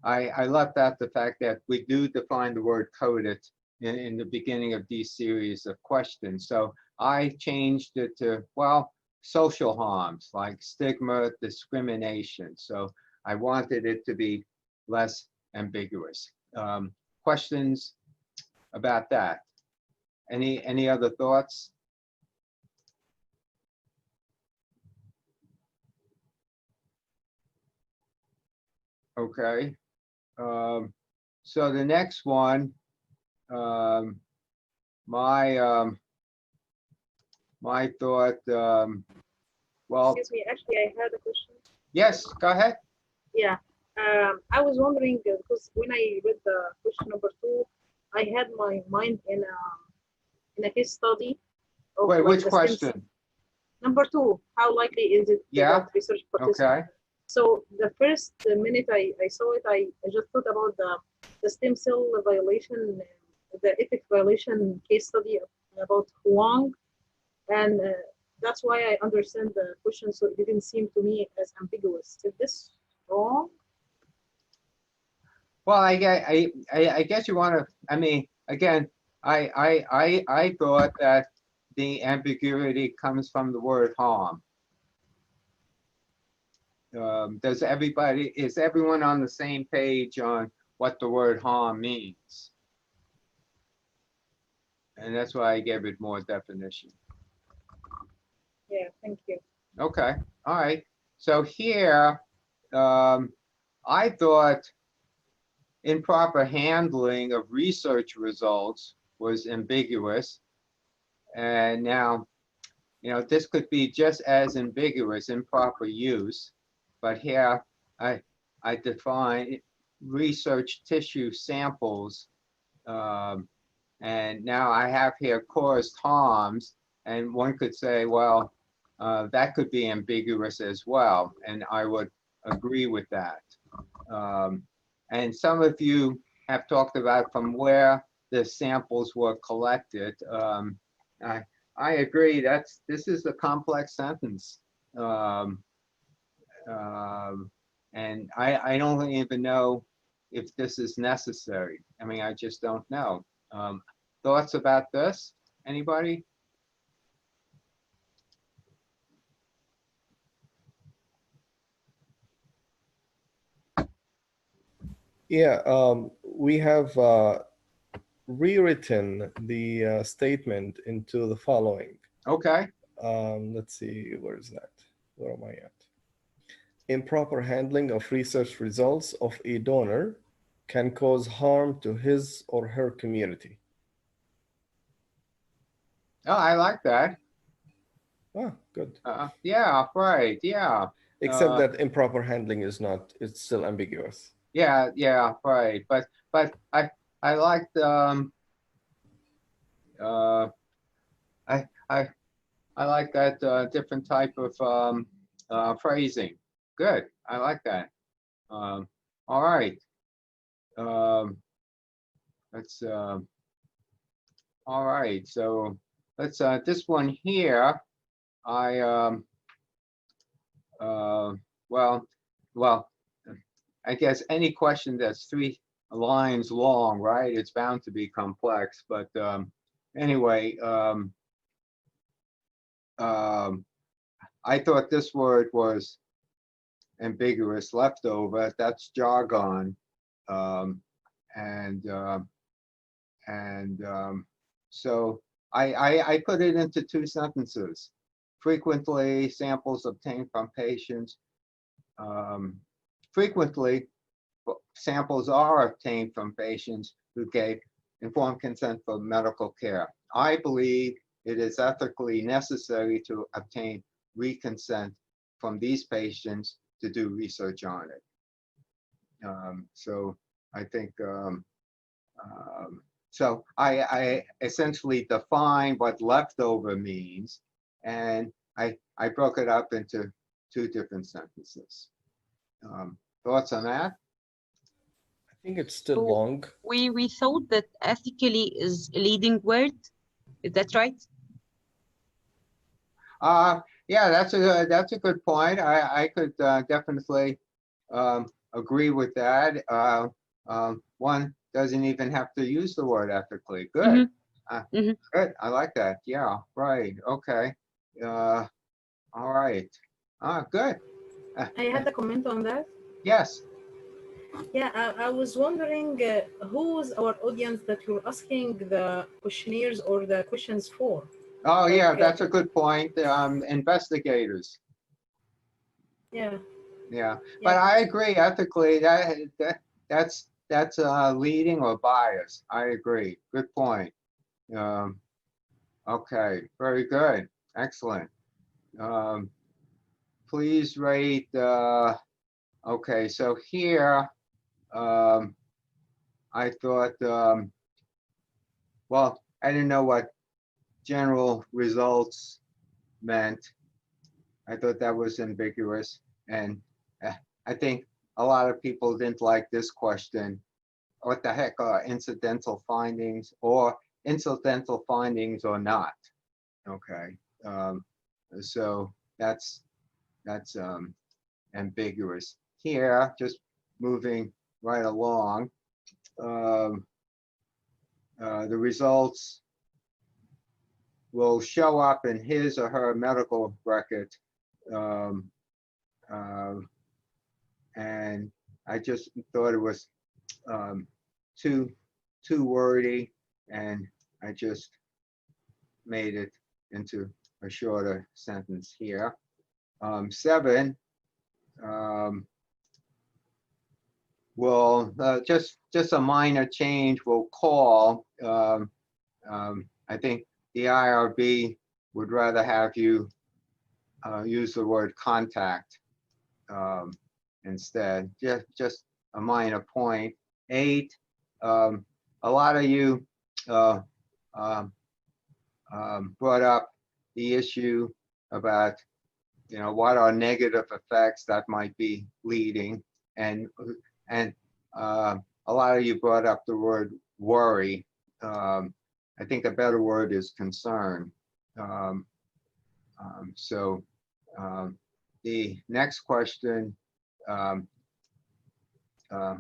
I left out the fact that we do define the word coded in the beginning of these series of questions. So I changed it to, well, social harms like stigma, discrimination. So I wanted it to be less ambiguous. Questions about that? Any other thoughts? Okay. So the next one, my thought, well, Excuse me, actually, I had a question. yes, go ahead. Yeah, I was wondering because when I read the question number 2, I had my mind in a case study of Wait, like which the stem question? Number 2, how likely is it Yeah, that research participants? Okay, So the first minute I saw it, I just thought about the stem cell violation, the ethics violation case study about Huang, and that's why I understand the question. So it didn't seem to me as ambiguous. Is this wrong? well, I guess you want to, I mean, again, I thought that the ambiguity comes from the word harm. Is everyone on the same page on what the word harm means? And that's why I gave it more definition. Yeah, thank you. Okay, all right. So here, I thought improper handling of research results was ambiguous. And now, this could be just as ambiguous, improper use. But here, I define research tissue samples. And now I have here caused harms. And one could say, well, that could be ambiguous as well. And I would agree with that. And some of you have talked about from where the samples were collected. I agree. This is a complex sentence. And I don't even know if this is necessary. I mean, I just don't know. Thoughts about this? Anybody? Yeah, we have rewritten the statement into the following. Okay. Let's see, where is that? Where am I at? Improper handling of research results of a donor can cause harm to his or her community. Oh, I like that. Ah, good. Yeah, right. Yeah. Except that improper handling is not, it's still ambiguous. Yeah, right. But I liked I like that different type of phrasing. Good. I like that. All right. Let's all right. So let's this one here. Well, I guess any question that's 3 lines long, right? It's bound to be complex. But anyway, I thought this word was ambiguous, leftover. That's jargon, so I put it into 2 sentences. Frequently, samples obtained from patients. Frequently, samples are obtained from patients who gave informed consent for medical care. I believe it is ethically necessary to obtain reconsent from these patients to do research on it. So I think, so I essentially define what leftover means, and I broke it up into 2 different sentences. Thoughts on that? I think it's still So long. we thought that ethically is a leading word. Is that right? Yeah, that's a good point. I could definitely agree with that. One doesn't even have to use the word ethically. Good. Good. I like that. Yeah. Right. Okay. All right. Good. I had a comment on that. Yes. Yeah, I was wondering who's our audience that you're asking the questionnaires or the questions for? Oh, yeah, Like, that's a good point. Investigators. Yeah. Yeah, but I agree ethically that's leading or bias. I agree. Good point. Okay, very good. Excellent. Please rate. Okay, so here I thought. Well, I didn't know what general results meant. I thought that was ambiguous, and I think a lot of people didn't like this question. What the heck are incidental findings, or incidental findings or not? Okay, so that's ambiguous. Here, just moving right along, the results will show up in his or her medical record. And I just thought it was too wordy, and I just made it into a shorter sentence here. 7 will just a minor change will call. I think the IRB would rather have you use the word contact instead. Just a minor point. 8, a lot of you brought up the issue about, what are negative effects that might be leading, and a lot of you brought up the word worry. I think a better word is concern. So the next question,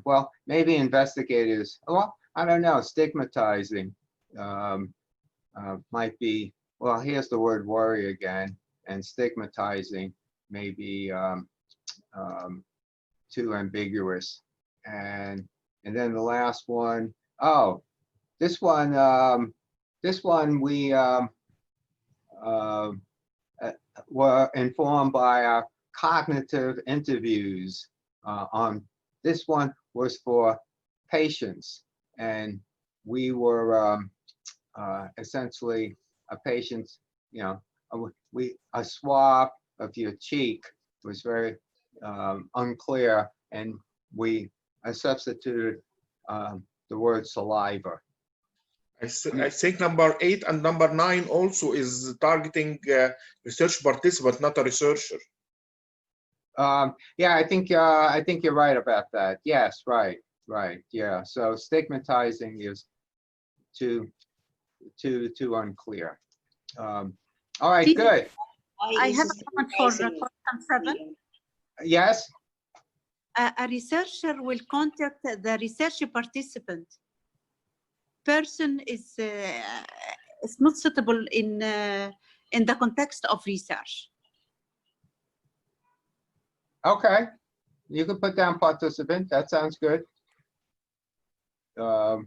well, maybe investigators, well, I don't know, stigmatizing might be, well, here's the word worry again, and stigmatizing may be too ambiguous. And then the last one, oh, this one we were informed by our cognitive interviews on. This one was for patients, and we were essentially a patient's, a swab of your cheek was very unclear, and we substituted the word saliva. I think number 8 and number 9 also is targeting research participant, not a researcher. Yeah, I think you're right about that. Yes, right. Yeah. So stigmatizing is too unclear. All right, good. I have a comment for question 7. Yes. A researcher will contact the research participant. Person is not suitable in the context of research. Okay, you can put down participant. That sounds good. All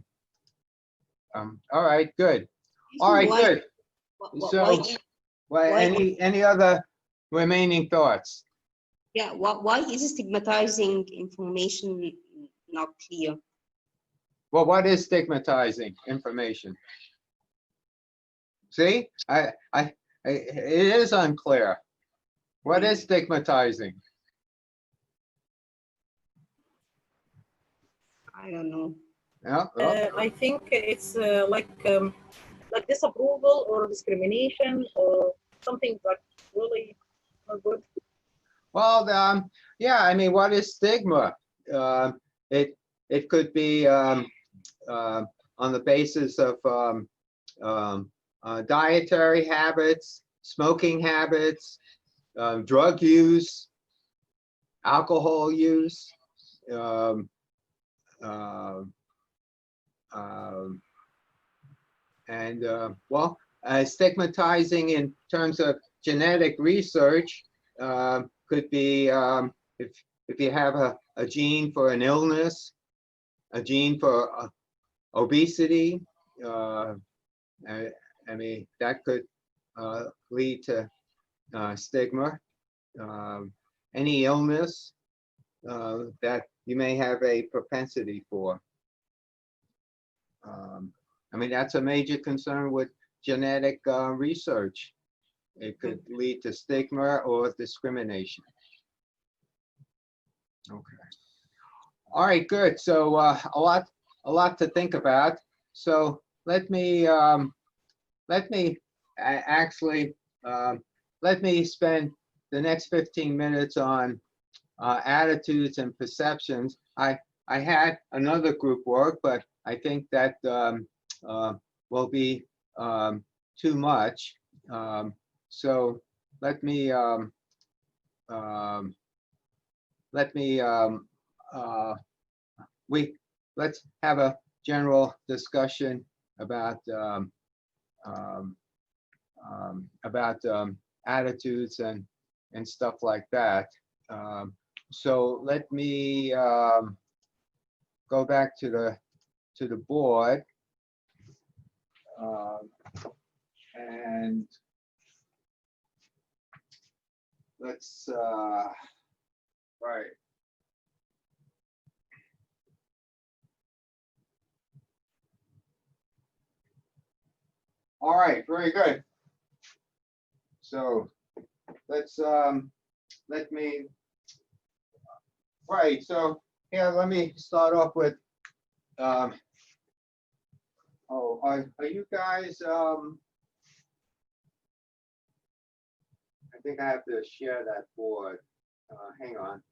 right, good. All right, good. So, any other remaining thoughts? Yeah, why is stigmatizing information not clear? Well, what is stigmatizing information? See, it is unclear. What is stigmatizing? I don't know. Yeah, well, I think it's like disapproval or discrimination or something like really not good. well, yeah, I mean, what is stigma? It could be on the basis of dietary habits, smoking habits, drug use, alcohol use, um, and well, stigmatizing in terms of genetic research could be if you have a gene for an illness, a gene for obesity. I mean, that could lead to stigma. Any illness that you may have a propensity for. I mean, that's a major concern with genetic research. It could lead to stigma or discrimination. Okay. All right, good. So a lot to think about. So let me actually let me spend the next 15 minutes on attitudes and perceptions. I had another group work, but I think that will be too much. So let's have a general discussion about attitudes and stuff like that. So let me go back to the board and let's right. All right, very good. So let's let me right. So yeah, let me start off with. Oh, are you guys? I think I have to share that board. Hang on.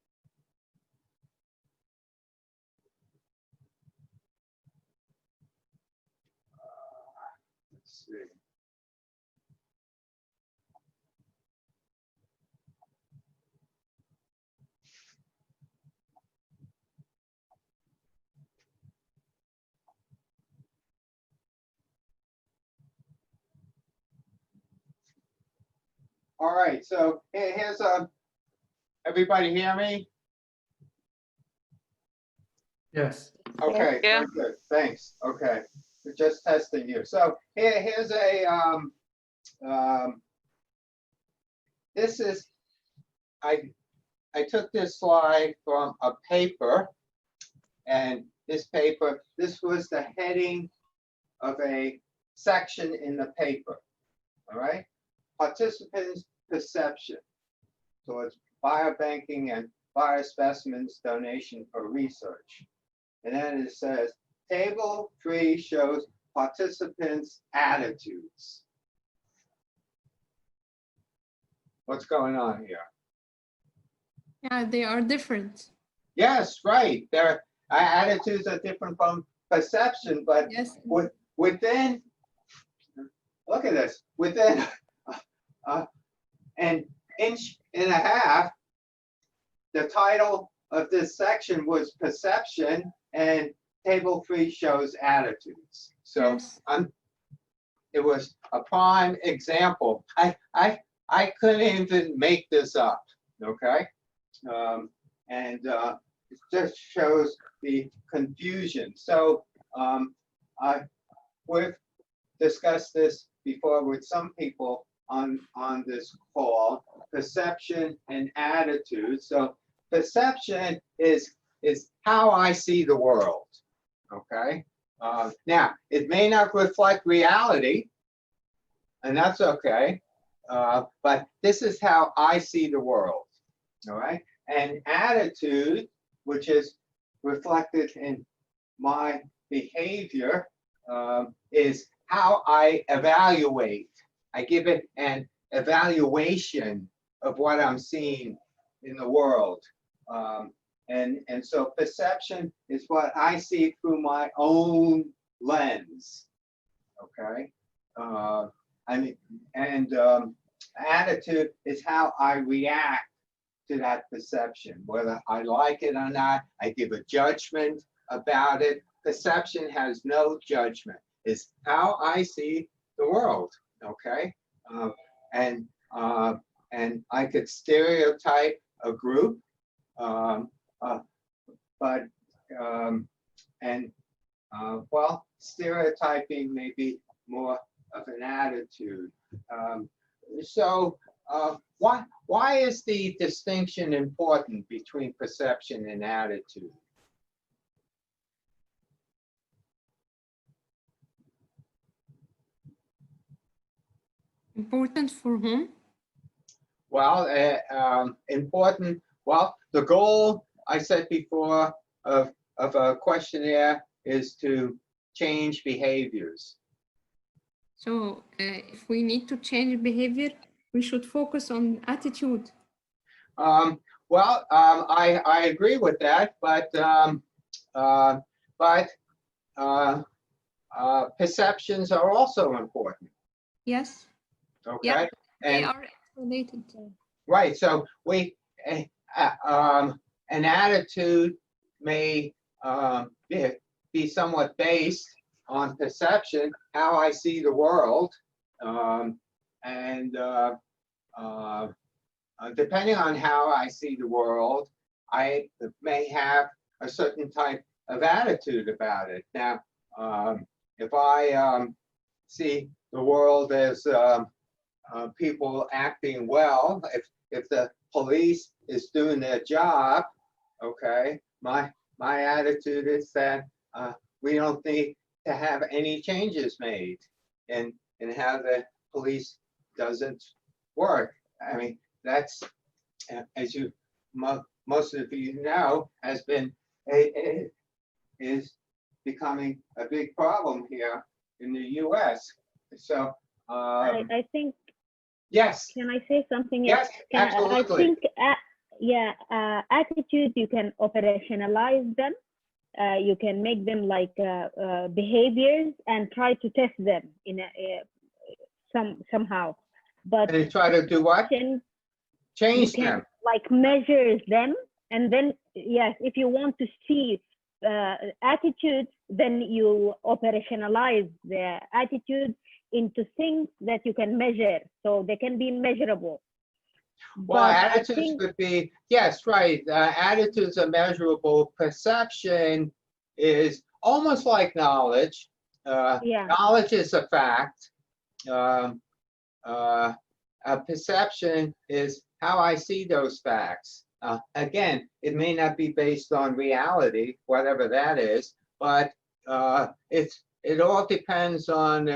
Let's see. All right, so here's everybody hear me? Yes. Okay, Yeah. very good, thanks. Okay, we're just testing you. So here's a this is I took this slide from a paper, and this was the heading of a section in the paper. All right, participants' perception towards biobanking and biospecimens donation for research. And then it says, table 3 shows participants' attitudes. What's going on here? Yeah, they are different. Yes, right. Their attitudes are different from perception, but Yes. within, look at this, within an inch and a half, the title of this section was perception, and table 3 shows attitudes. So Yes. it was a prime example. I couldn't even make this up, okay? And it just shows the confusion. So we've discussed this before with some people on this call, perception and attitude. So perception is how I see the world, okay? Now, it may not reflect reality, and that's okay. but this is how I see the world. All right. And attitude, which is reflected in my behavior, is how I evaluate. I give it an evaluation of what I'm seeing in the world. And so perception is what I see through my own lens. Okay. Attitude is how I react to that perception, whether I like it or not. I give a judgment about it. Perception has no judgment. It's how I see the world. Okay. And I could stereotype a group, well, stereotyping may be more of an attitude. Why is the distinction important between perception and attitude? Important for whom? Well, important. Well, the goal I said before of a questionnaire is to change behaviors. So if we need to change behavior, we should focus on attitude. I agree with that, but perceptions are also important. Yes. Okay. Yeah, they And are related. right. So an attitude may be somewhat based on perception, how I see the world, depending on how I see the world, I may have a certain type of attitude about it. Now, if I see the world as people acting well, if the police is doing their job, okay, my attitude is that we don't need to have any changes made in how the police doesn't work. I mean, that's, as you most of you know, has been is becoming a big problem here in the U.S. So I think. Yes. Can I say something? Yes, absolutely. I think, attitude, you can operationalize them. You can make them like behaviors and try to test them in somehow. But and try to do what? Change them. Like measure them, and then yes, if you want to see attitudes, then you operationalize the attitude into things that you can measure, so they can be measurable. Well, attitudes could be, yes, right. Attitudes are measurable. Perception is almost like knowledge. Knowledge is a fact. Perception is how I see those facts. Again, it may not be based on reality, whatever that is, but it all depends on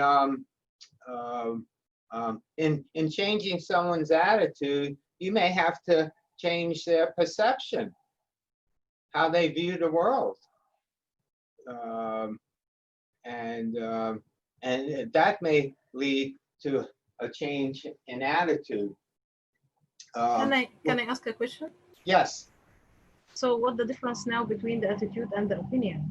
in changing someone's attitude, you may have to change their perception, how they view the world, and that may lead to a change in attitude. Can I ask a question? Yes. So what's the difference now between the attitude and the opinion?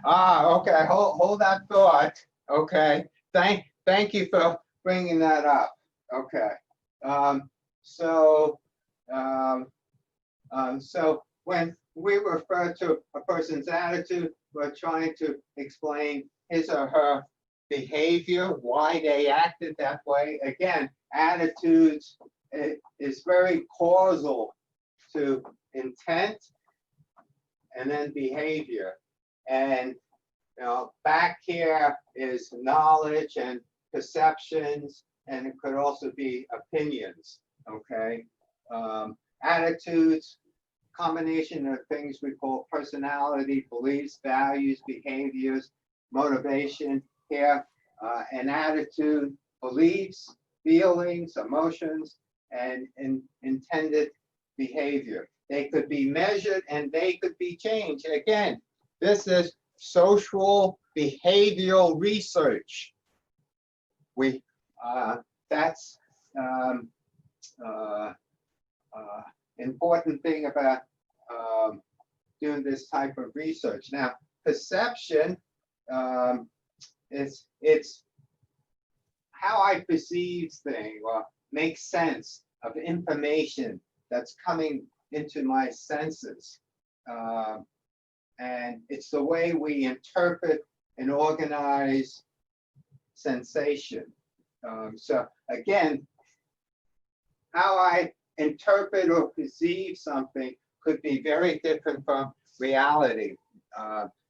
Okay. Hold that thought. Okay. Thank you for bringing that up. Okay. So when we refer to a person's attitude, we're trying to explain his or her behavior, why they acted that way. Again, attitudes is very causal to intent and then behavior. And back here is knowledge and perceptions, and it could also be opinions. Okay, attitudes, combination of things we call personality, beliefs, values, behaviors, motivation. Here, an attitude, beliefs, feelings, emotions, and intended behavior. They could be measured and they could be changed. Again, this is social behavioral research. That's important thing about doing this type of research. Now, perception it's how I perceive things or make sense of information that's coming into my senses. And it's the way we interpret and organize sensation. So again, how I interpret or perceive something could be very different from reality.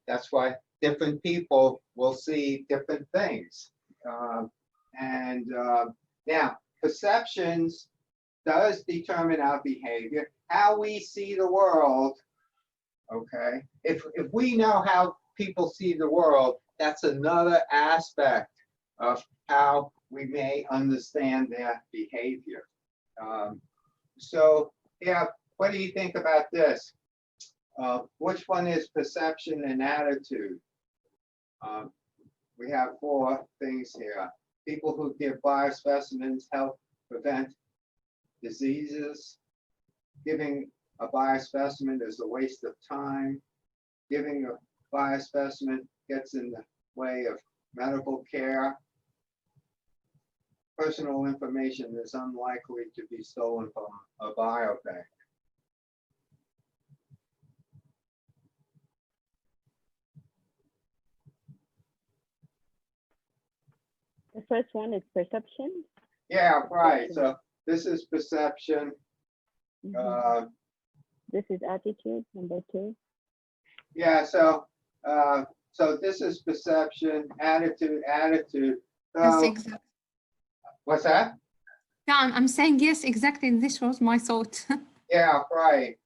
That's why different people will see different things. Now, perceptions does determine our behavior, how we see the world. Okay, if we know how people see the world, that's another aspect of how we may understand their behavior. So, yeah, what do you think about this? Which one is perception and attitude? We have 4 things here. People who give biospecimens help prevent diseases. Giving a biospecimen is a waste of time. Giving a biospecimen gets in the way of medical care. Personal information is unlikely to be stolen from a biobank. The first one is perception. Yeah, right. So this is perception. This is attitude, number 2. Yeah, so this is perception, attitude. Yes, So, exactly. what's that? Yeah, I'm saying yes, exactly. This was my thought. Yeah, right.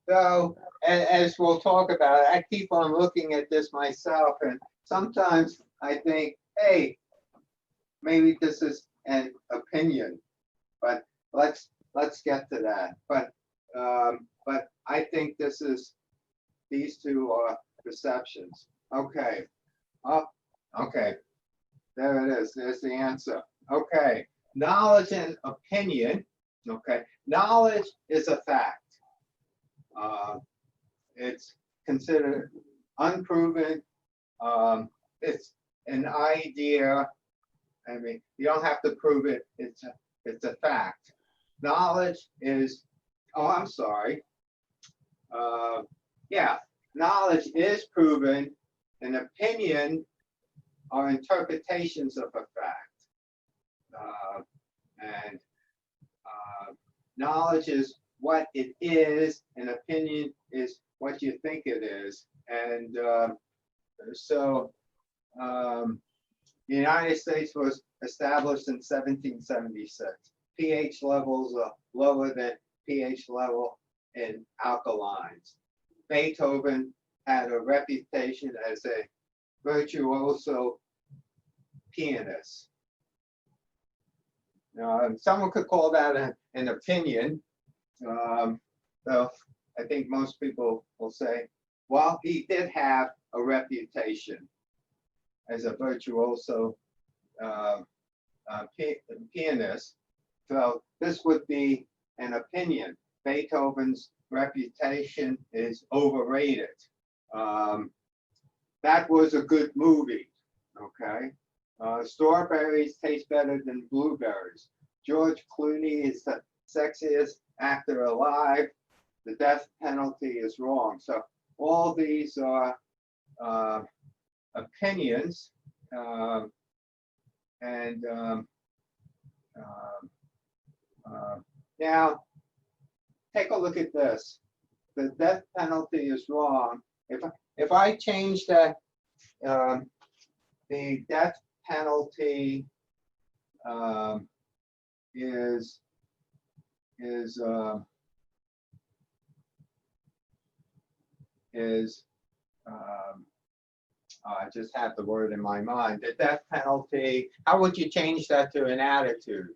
So as we'll talk about, I keep on looking at this myself, and sometimes I think, hey, maybe this is an opinion, but let's get to that. But I think these 2 are perceptions. Okay. Oh, okay. There it is. There's the answer. Okay. Knowledge and opinion. Okay. Knowledge is a fact. It's considered unproven. It's an idea. I mean, you don't have to prove it. It's a fact. Knowledge is, oh, I'm sorry. Yeah, knowledge is proven. An opinion are interpretations of a fact. Knowledge is what it is, and opinion is what you think it is. And the United States was established in 1776. pH levels are lower than pH level in alkalines. Beethoven had a reputation as a virtuoso pianist. Someone could call that an opinion. So I think most people will say, well, he did have a reputation as a virtuoso pianist. So this would be an opinion. Beethoven's reputation is overrated. That was a good movie, okay? Strawberries taste better than blueberries. George Clooney is the sexiest actor alive. The death penalty is wrong. So all these are opinions. Now, take a look at this. The death penalty is wrong. If I change that, the death penalty is I just have the word in my mind. The death penalty, how would you change that to an attitude?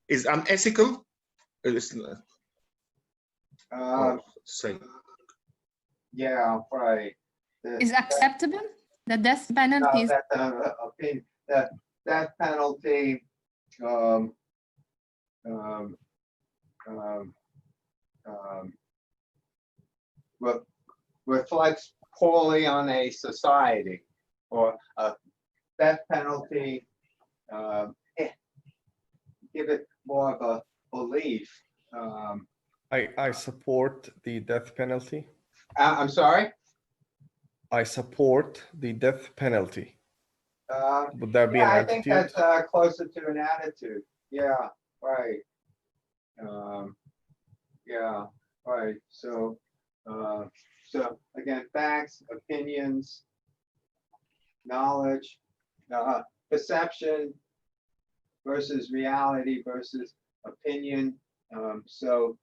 Is unethical? Say. Yeah, right. Is acceptable? The death penalty is The death penalty reflects poorly on a society, or a death penalty give it more of a belief. I support the death penalty. I'm sorry? I support the death penalty. Would that be Yeah, an I think attitude? that's closer to an attitude. Yeah, right. Yeah, right. So, so again, facts, opinions, knowledge, perception versus reality versus opinion. So,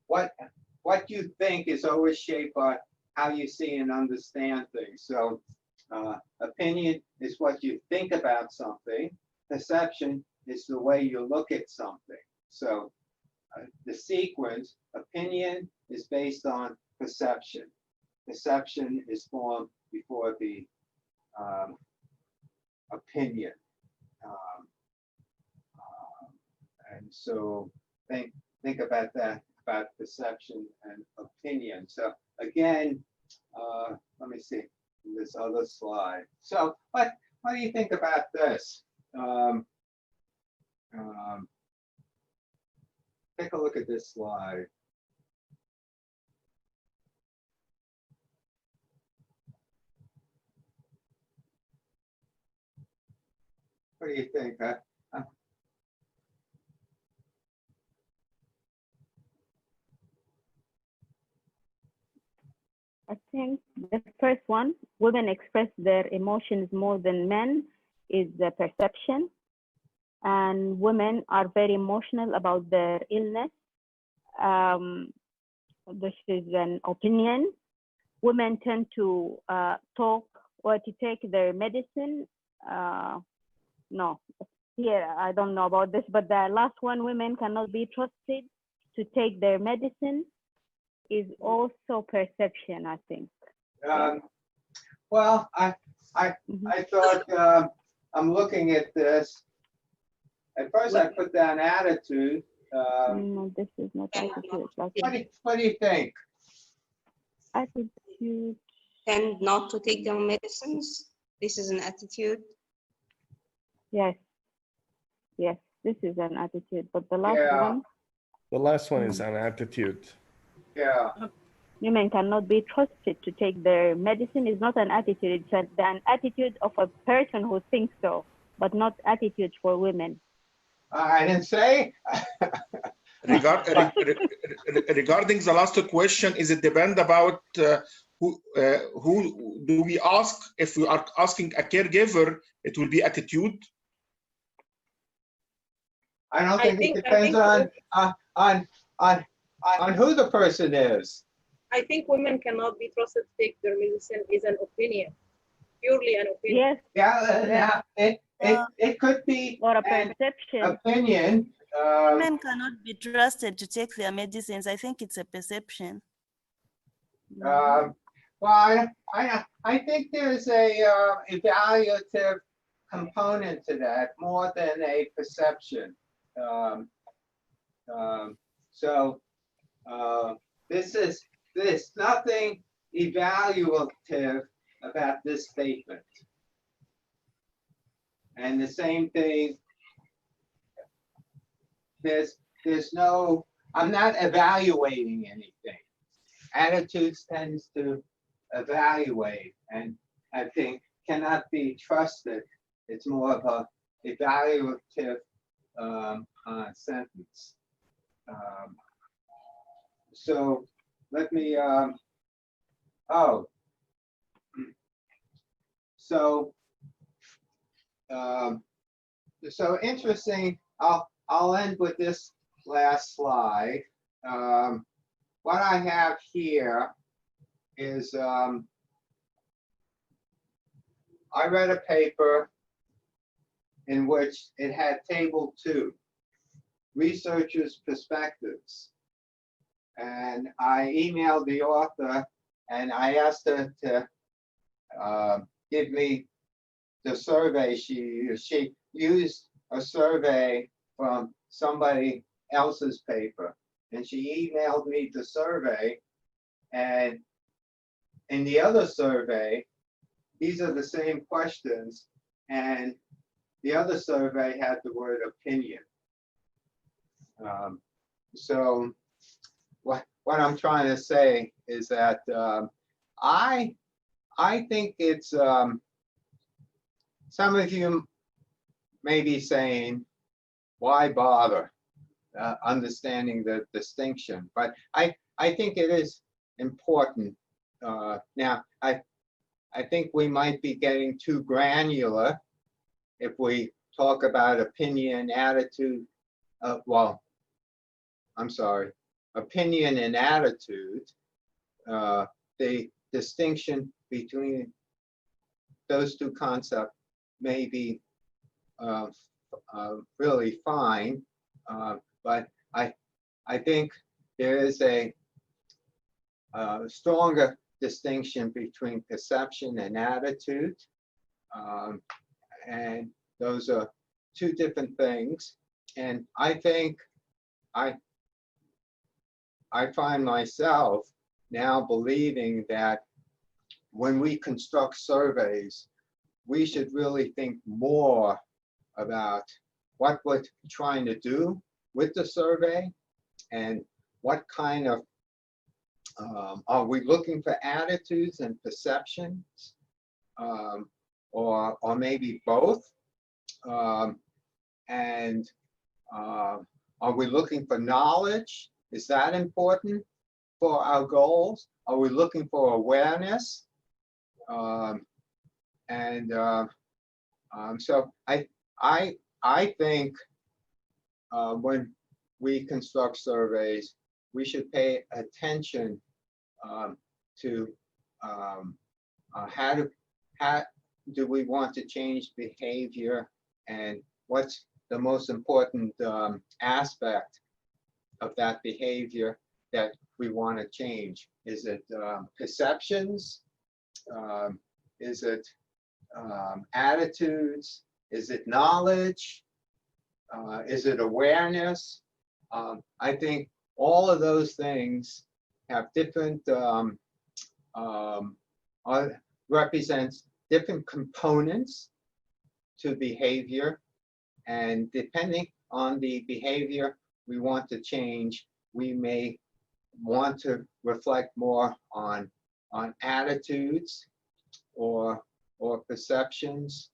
what you think is always shaped by how you see and understand things. So, opinion is what you think about something. Perception is the way you look at something. So, the sequence, opinion is based on perception. Perception is formed before the opinion. And so think about that, about perception and opinion. So again, let me see this other slide. So what do you think about this? Take a look at this slide. What do you think? I think the first one, women express their emotions more than men, is the perception. And women are very emotional about their illness. This is an opinion. Women tend to talk or to take their medicine. No, here, I don't know about this, but the last one, women cannot be trusted to take their medicine, is also perception, I think. Well, I thought, I'm looking at this. At first, I put down attitude. No, this is not attitude. What do you think? Attitude. Tend not to take their medicines. This is an attitude. Yes. Yes, this is an attitude. But the last Yeah. one, The last one is an attitude. Yeah. women cannot be trusted to take their medicine, is not an attitude. It's an attitude of a person who thinks so, but not attitude for women. I didn't say. Regarding the last question, is it depend about who do we ask? If we are asking a caregiver, it will be attitude. I don't think it depends on who the person is. I think women cannot be trusted to take their medicine is an opinion, purely an opinion. Yes. Yeah, it could be or a an perception. opinion. Women cannot be trusted to take their medicines. I think it's a perception. Well, I think there's a evaluative component to that more than a perception. So there's nothing evaluative about this statement. And the same thing, there's no, I'm not evaluating anything. Attitudes tends to evaluate, and I think cannot be trusted. It's more of a evaluative sentence. So let me, so interesting. I'll end with this last slide. What I have here is I read a paper in which it had table 2, researchers' perspectives. And I emailed the author and I asked her to give me the survey she used. She used a survey from somebody else's paper, and she emailed me the survey. And in the other survey, these are the same questions, and the other survey had the word opinion. So what I'm trying to say is that I think it's some of you may be saying, why bother understanding the distinction? But I think it is important. Now, I think we might be getting too granular if we talk about opinion, attitude. Well, I'm sorry, opinion and attitude. The distinction between those two concepts may be really fine, but I think there is a stronger distinction between perception and attitude, and those are two different things. And I think I find myself now believing that when we construct surveys, we should really think more about what we're trying to do with the survey and what kind of, are we looking for attitudes and perceptions, or maybe both? And are we looking for knowledge? Is that important for our goals? Are we looking for awareness? So I think when we construct surveys, we should pay attention to how do we want to change behavior, and what's the most important aspect of that behavior that we want to change. Is it perceptions? Is it attitudes? Is it knowledge? Is it awareness? I think all of those things have different, represents different components to behavior. And depending on the behavior we want to change, we may want to reflect more on attitudes or perceptions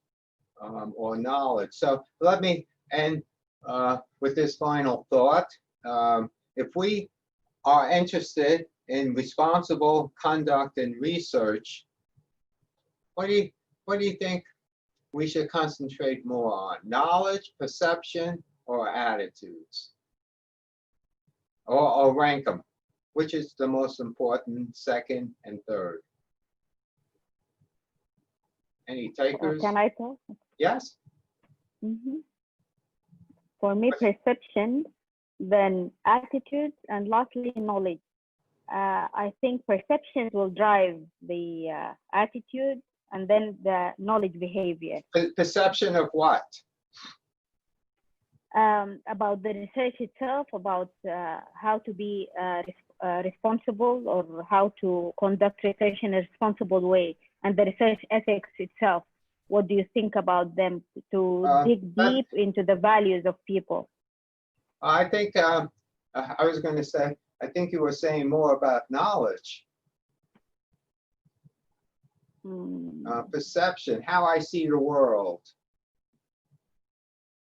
or knowledge. So let me end with this final thought. If we are interested in responsible conduct and research, what do you think we should concentrate more on? Knowledge, perception, or attitudes? Or rank them. Which is the most important, second and third? Any takers? Can I talk? Yes. For me, perception, then attitude, and lastly, knowledge. I think perceptions will drive the attitude, and then the knowledge behavior. Perception of what? About the research itself, about how to be responsible, or how to conduct research in a responsible way, and the research ethics itself. What do you think about them, to dig deep into the values of people? I think I was going to say, I think you were saying more about knowledge. Perception, how I see the world.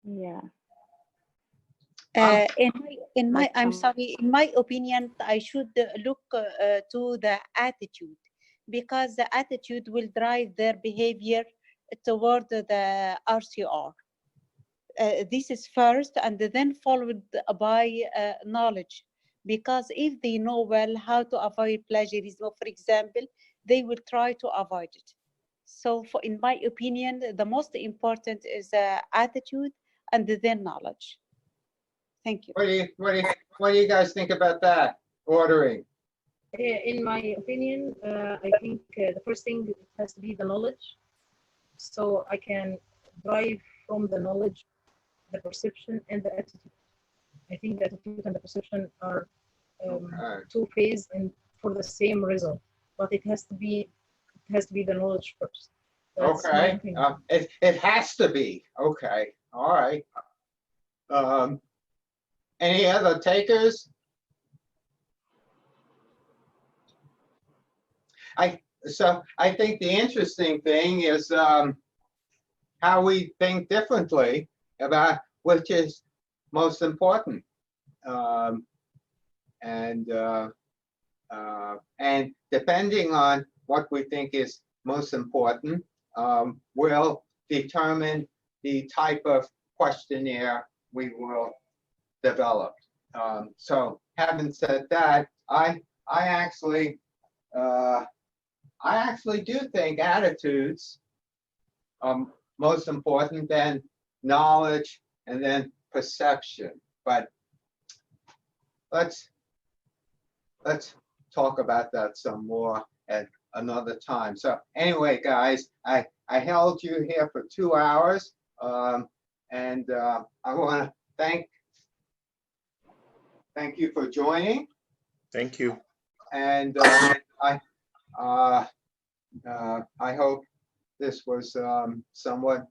Yeah. In my opinion, I should look to the attitude, because the attitude will drive their behavior toward the RCR. This is first, and then followed by knowledge, because if they know well how to avoid plagiarism, for example, they will try to avoid it. So in my opinion, the most important is attitude and then knowledge. Thank you. What do you guys think about that ordering? In my opinion, I think the first thing has to be the knowledge. So I can derive from the knowledge, the perception, and the attitude. I think the attitude and the perception are two-phased and for the same result, but it has to be the knowledge first. That's my Okay, opinion. it has to be. Okay, all right. Any other takers? I think the interesting thing is how we think differently about which is most important, and depending on what we think is most important, will determine the type of questionnaire we will develop. So having said that, I actually do think attitudes are most important, than knowledge and then perception. But let's talk about that some more at another time. So anyway, guys, I held you here for 2 hours, and I want to thank you for joining. Thank you. And I hope this was somewhat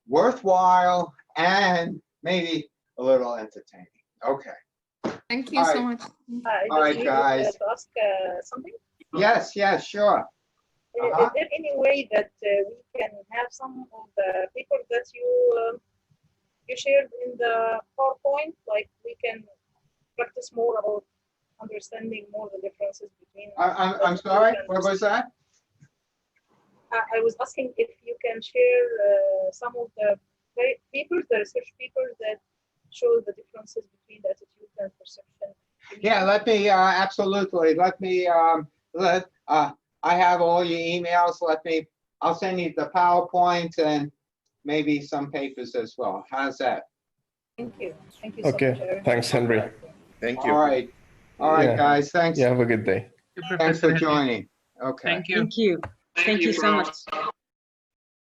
worthwhile and maybe a little entertaining. Okay. Thank you All so right. much. All right, guys. To ask something. Yes, sure. Is there any way that we can have some of the papers that you shared in the PowerPoint? Like we can practice more about understanding more the differences between. I'm sorry. What was that? I was asking if you can share some of the papers, the research papers that show the differences between the attitude and perception. Yeah, let me absolutely. Let me I have all your emails. I'll send you the PowerPoint and maybe some papers as well. How's that? Thank you. Thank you so much. Okay, thanks, Henry. Thank you. All right. All right, Yeah. guys. Thanks. Yeah, have a good day. Thanks for joining. Okay. Thank you. Thank you so much.